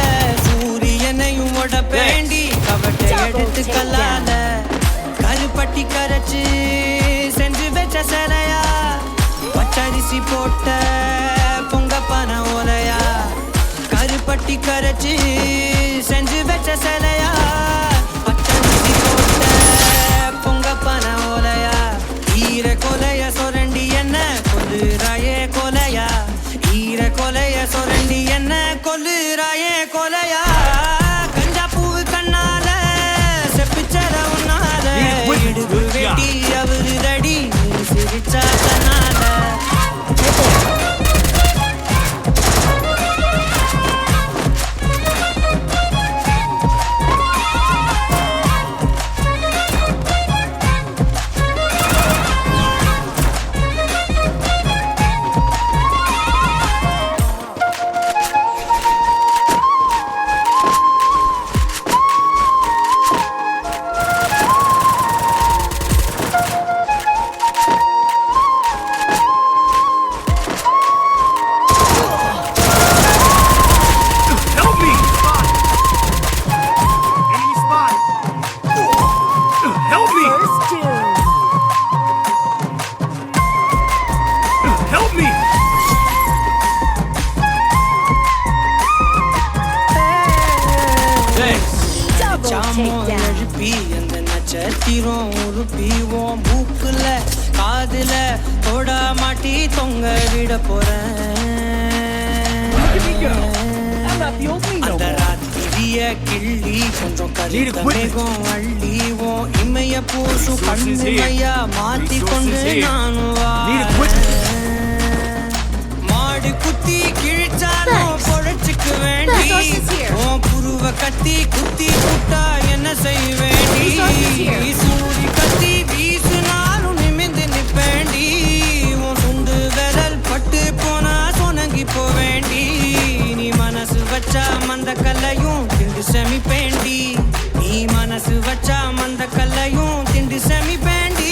S11: சூரியனையும் உட பேண்டி கவட்டை எடுத்து கல்லால கருப்பட்டி கரைச்சு செஞ்சு வச்ச சிலையா பச்சரிசி போட்ட பொங்க பன ஓலையா கருப்பட்டி கரைச்சு செஞ்சு வச்ச சிலையா பச்சரிசி போட்ட பொங்க பன ஓலையா ஈர கொலைய சொரண்டி என்ன கொல்லுறாயே கொலையா ஈர கொலைய சொரண்டி என்ன கொல்லுறாயே கொலையா கஞ்சா பூ கண்ணால செப்பிச்சல உன்னால இடுப்பு வெட்டி அவருதடி நீ சிரிச்சா தன்னால
S1: Help me! Enemy spot! Help me! Help me!
S2: Double takedown.
S11: எழுப்பி அந்த நட்சத்திரம் உருப்பிவோம் மூக்குல காதுல தொட மாட்டி தொங்க விட போறேன் அந்த ராத்திரிய கிள்ளி கொஞ்சம் கருத்த மேகம் அள்ளிவோம் இமைய பூசு கண்ணுமையா மாத்தி கொண்டு நானும் வாரேன். மாடு குத்தி கிழிச்சாலும் பொழைச்சுக்க வேண்டி உன் புருவ கத்தி குத்தி புட்டா என்ன செய்ய வேண்டி சூரி கத்தி வீசுனாலும் நிமிந்து நிப்பேண்டி உன் சுண்டு விரல் பட்டு போனா சொனங்கி போவேண்டி நீ மனசு வச்சா மந்த கல்லையும் திண்டு செமிப்பேண்டி நீ மனசு வச்சா மந்த கல்லையும் திண்டு செமிப்பேண்டி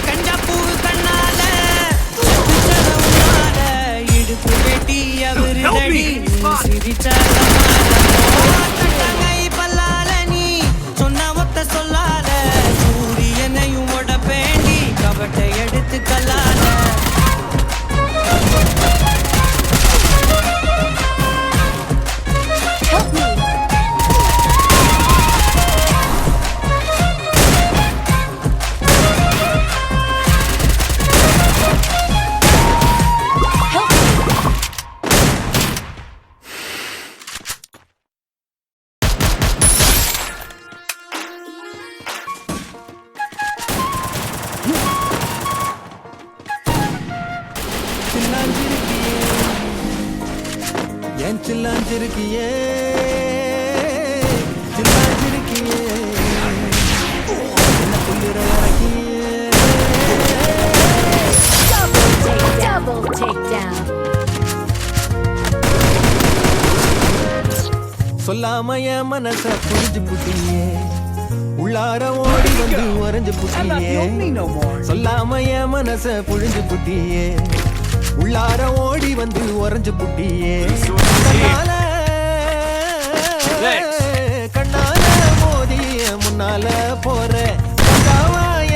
S11: கஞ்சா பூ கண்ணால செப்பிச்சல உன்னால இடுப்பு வெட்டி அவருதடி நீ சிரிச்சா தட்டாங்கை பல்லால நீ சொன்ன ஒத்த சொல்லால சூரியனையும் உட பேண்டி கவட்டை எடுத்து கல்லால
S2: Help me.
S10: என் சில்லாஞ்சிருக்கியே சில்லாஞ்சிருக்கியே என்ன புள்ளிற இறக்கியே
S2: Double takedown.
S10: சொல்லாம என் மனச புரிஞ்சு புட்டியே உள்ளார ஓடி வந்து உறைஞ்சு புட்டியே சொல்லாம என் மனச புழிஞ்சு புட்டியே உள்ளார ஓடி வந்து உறைஞ்சு புட்டியே கண்ணால கண்ணால மோதி முன்னால போற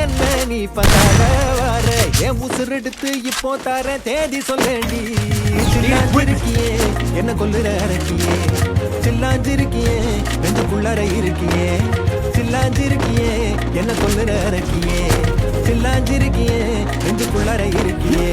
S10: என்ன நீ பதார வார என் உசுரெடுத்து இப்போ தர தேதி சொல்லேண்டி சில்லாஞ்சிருக்கியே என்ன கொல்லுற அரக்கியே சில்லாஞ்சிருக்கியே நெஞ்சுக்குள்ளார இருக்கியே சில்லாஞ்சிருக்கியே என்ன கொல்லுற அரக்கியே சில்லாஞ்சிருக்கியே நெஞ்சுக்குள்ளார இருக்கியே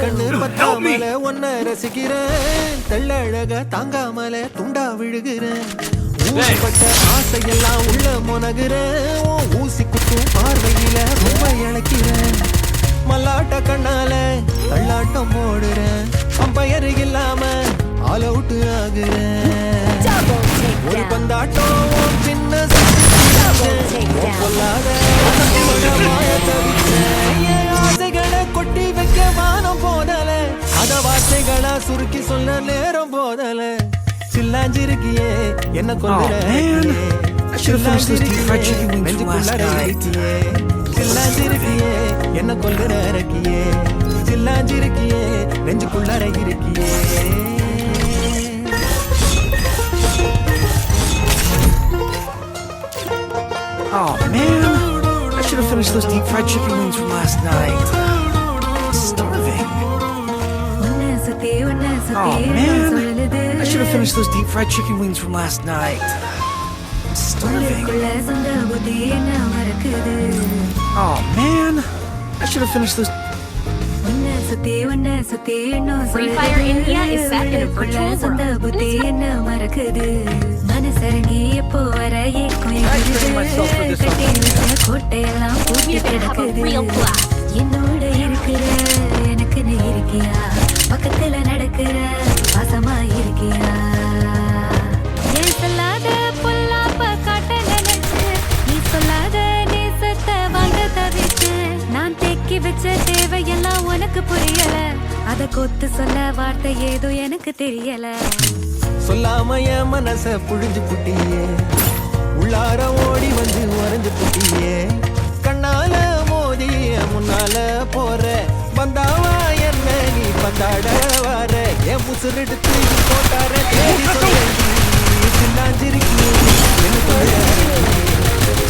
S10: கண்ணு பத்தாமல ஒன்ன ரசிக்கிறேன் தெள்ளழக தாங்காமல துண்டா விழுகிறேன் ஊசிப்பட்ட ஆசையெல்லாம் உள்ள முனகிறேன் ஊசி குத்தும் பார்வையில ரொம்ப இழக்கிறேன் மல்லாட்ட கண்ணால தள்ளாட்டம் போடுறேன் அம்பயரு இல்லாம ஆல் அவுட் ஆகுறேன் ஒரு பந்தாட்டம் சின்ன சொல்லாத ஆசைகளை கொட்டி வைக்க வானம் போதல அத வார்த்தைகளா சுருக்கி சொல்ல நேரம் போதல சில்லாஞ்சிருக்கியே என்ன கொல்லுற சில்லாஞ்சிருக்கியே என்ன கொல்லுற அரக்கியே சில்லாஞ்சிருக்கியே நெஞ்சுக்குள்ளார இருக்கியே
S1: Oh man, I should have finished those deep fried chicken wings from last night. I'm starving. Oh man, I should have finished those deep fried chicken wings from last night. I'm starving. Oh man, I should have finished those.
S3: Free Fire India is set in a virtual world. We're gonna have a real blast.
S9: பக்கத்துல நடக்கிற பாசமா இருக்கியா ஏன் சொல்லாத பொல்லாப்ப காட்ட நினைச்சு நீ சொல்லாத நேசத்தை வாங்க தவிச்சு நான் தேக்கி வச்ச தேவையெல்லாம் உனக்கு புரியல அத கொத்து சொல்ல வார்த்தை ஏதோ எனக்கு தெரியல
S10: சொல்லாம என் மனச புழிஞ்சு புட்டியே உள்ளார ஓடி வந்து உறைஞ்சு புட்டியே கண்ணால மோதி முன்னால போற வந்தாவா என்ன நீ பந்தாட வார என் முசுரெடுத்து போட்டார தேடி சொல்லி சில்லாஞ்சிருக்கியே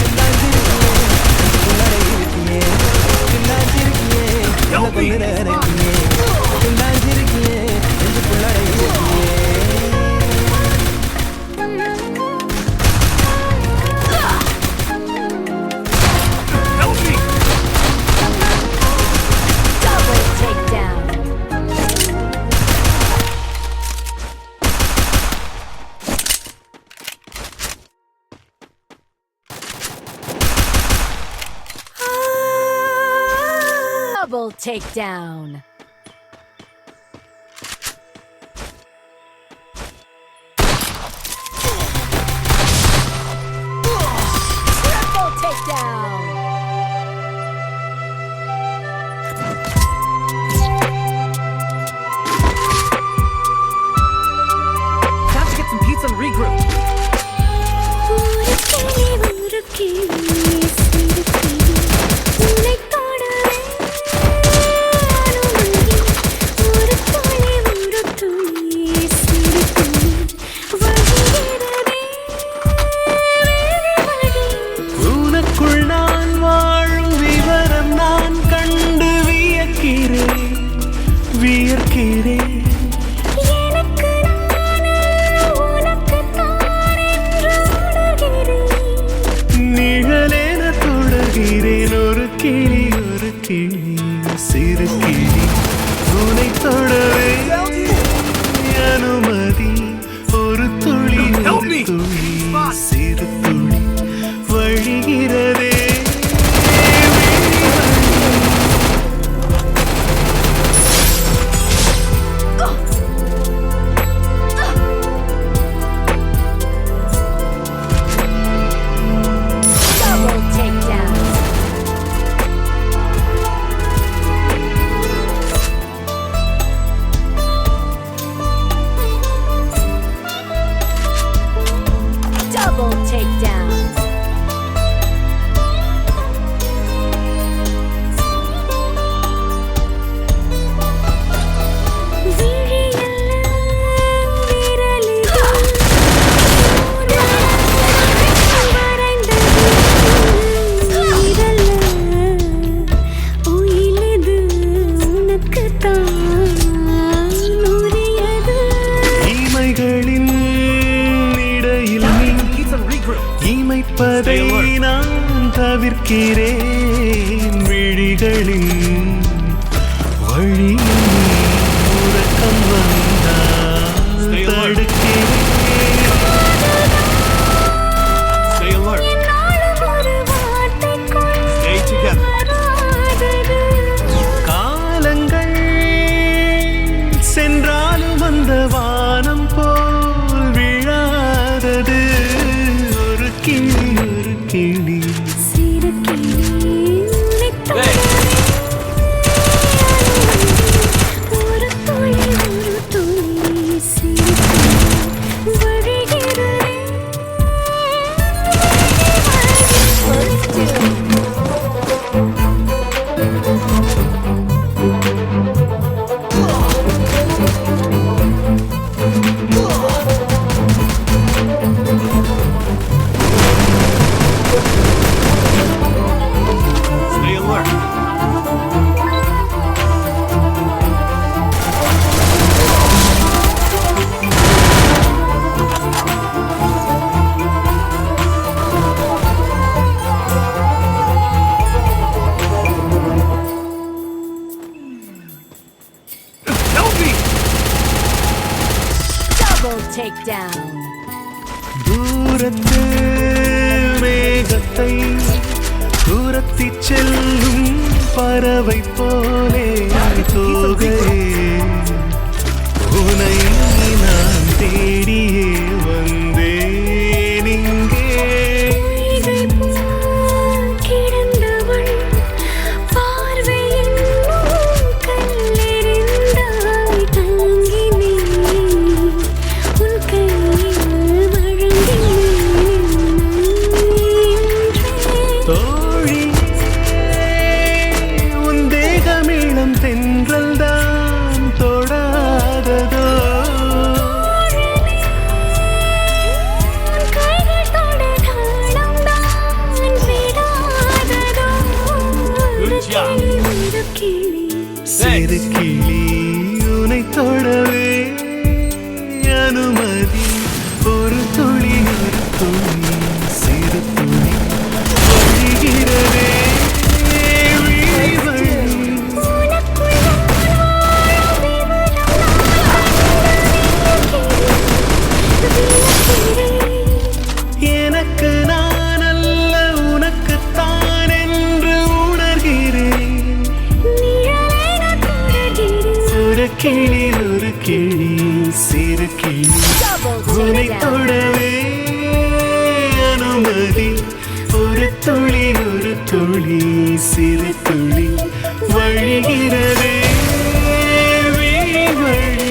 S10: சில்லாஞ்சிருக்கியே சில்லாஞ்சிருக்கியே சில்லாஞ்சிருக்கியே சில்லாஞ்சிருக்கியே நெஞ்சுக்குள்ளார இருக்கியே
S2: Double takedown. Triple takedown.
S1: Time to get some pizza and regroup.
S10: உனக்குள் நான் வாழும் விவரம் நான் கண்டு வியக்கிறேன் நிழலென தொடர்கிறேன் ஒரு கிளி சிறு கிளி உனை தொடவே அனுமதி ஒரு துளி சிறு துளி வழிகிறதே
S2: Double takedown.
S10: தடுக்கிறேன் விழிகளின் வழியில் உறக்கம் வந்தால் தடுக்கிறேன்.
S6: Stay alert. Stay together.
S10: காலங்கள் சென்றாலும் அந்த வானம் போல் விழாதது. ஒரு கிளி ஒரு கிளி
S6: Stay alert. Help me!
S2: Double takedown.
S10: தூரத்து மேகத்தை தூரத்தி செல்லும் பறவை போலே தோகையே உனை நான் தேடியே வந்தேன் இங்கே. உன் தேகமிளம் தென்றல் தான் தொடாததோ.
S6: Good job.
S10: சிறு கிளி உனை தொடவே அனுமதி. ஒரு துளி ஒரு துளி சிறு துளி ஒழிகிறதே விழி வழி. எனக்கு நான் அல்ல உனக்குத்தான் என்று உணர்கிறேன். ஒரு கிளி ஒரு கிளி சிறு கிளி உனை தொடவே அனுமதி. ஒரு துளி சிறு துளி வழிகிறதே விழி வழி.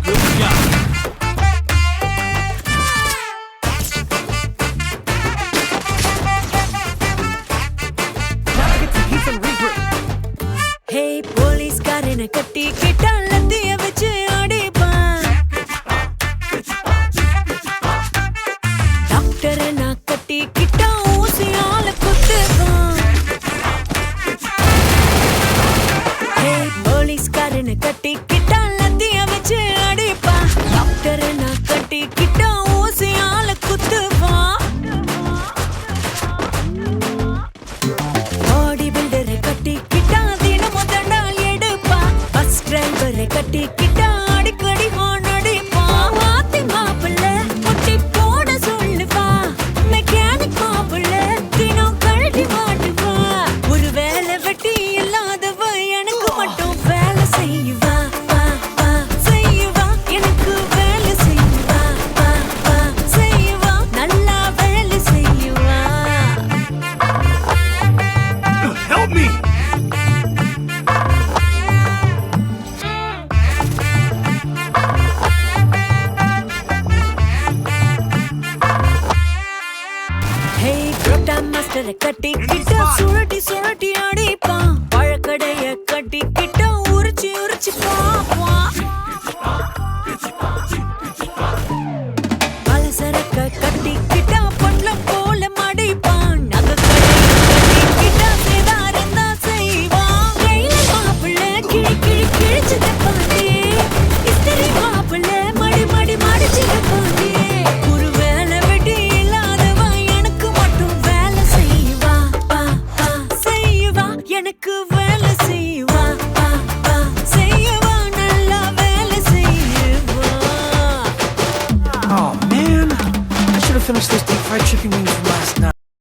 S6: Good job.
S9: ஹே போலீஸ்காரனை கட்டி கிட்டான் லத்திய வச்சு அடிப்பான். டாக்டரை நான் கட்டி கிட்டா ஊசியால குத்துவான். ஹே போலீஸ்காரனை கட்டி கிட்டான் லத்திய வச்சு அடிப்பான். டாக்டரை நான் கட்டி கிட்டா ஊசியால குத்துவான். பாடி பில்டரை கட்டி கிட்டா தினமும் தண்டால் எடுப்பா. பஸ் டிரைவரை கட்டி கிட்டா அடிக்கடி ஹார்ன் அடிப்பா. வாத்தி மாப்பிள்ள ஒட்டி போட சொல்லுவா. மெக்கானிக் மாப்பிள்ள தினம் கழட்டி மாட்டுவா. ஒரு வேலை வெட்டி இல்லாதவ எனக்கு மட்டும் வேலை செய்வா. செய்வா எனக்கு வேலை செய்வா. செய்வா நல்லா வேலை செய்வா.
S6: Help me!
S9: கிட்ட உரிச்சு உரிச்சு பாப்பான் பலசரக்க கட்டிக்கிட்டா பொட்டலம் போல மடிப்பான் நகை கட்டிக்கிட்டா சேதாரந்தா செய்வான் கையில மாப்பிள்ள கிழி கிழி கிழிச்சு தப்பாண்டி இஸ்திரி மாப்பிள்ள மடி மடி மடிச்சு தப்பாண்டி ஒரு வேலை வெட்டி இல்லாதவா எனக்கு மட்டும் வேலை செய்வா பா பா செய்வா எனக்கு வேலை செய்வா பா பா செய்வா நல்லா வேலை செய்வா
S1: Oh man, I should have finished those deep fried chicken wings from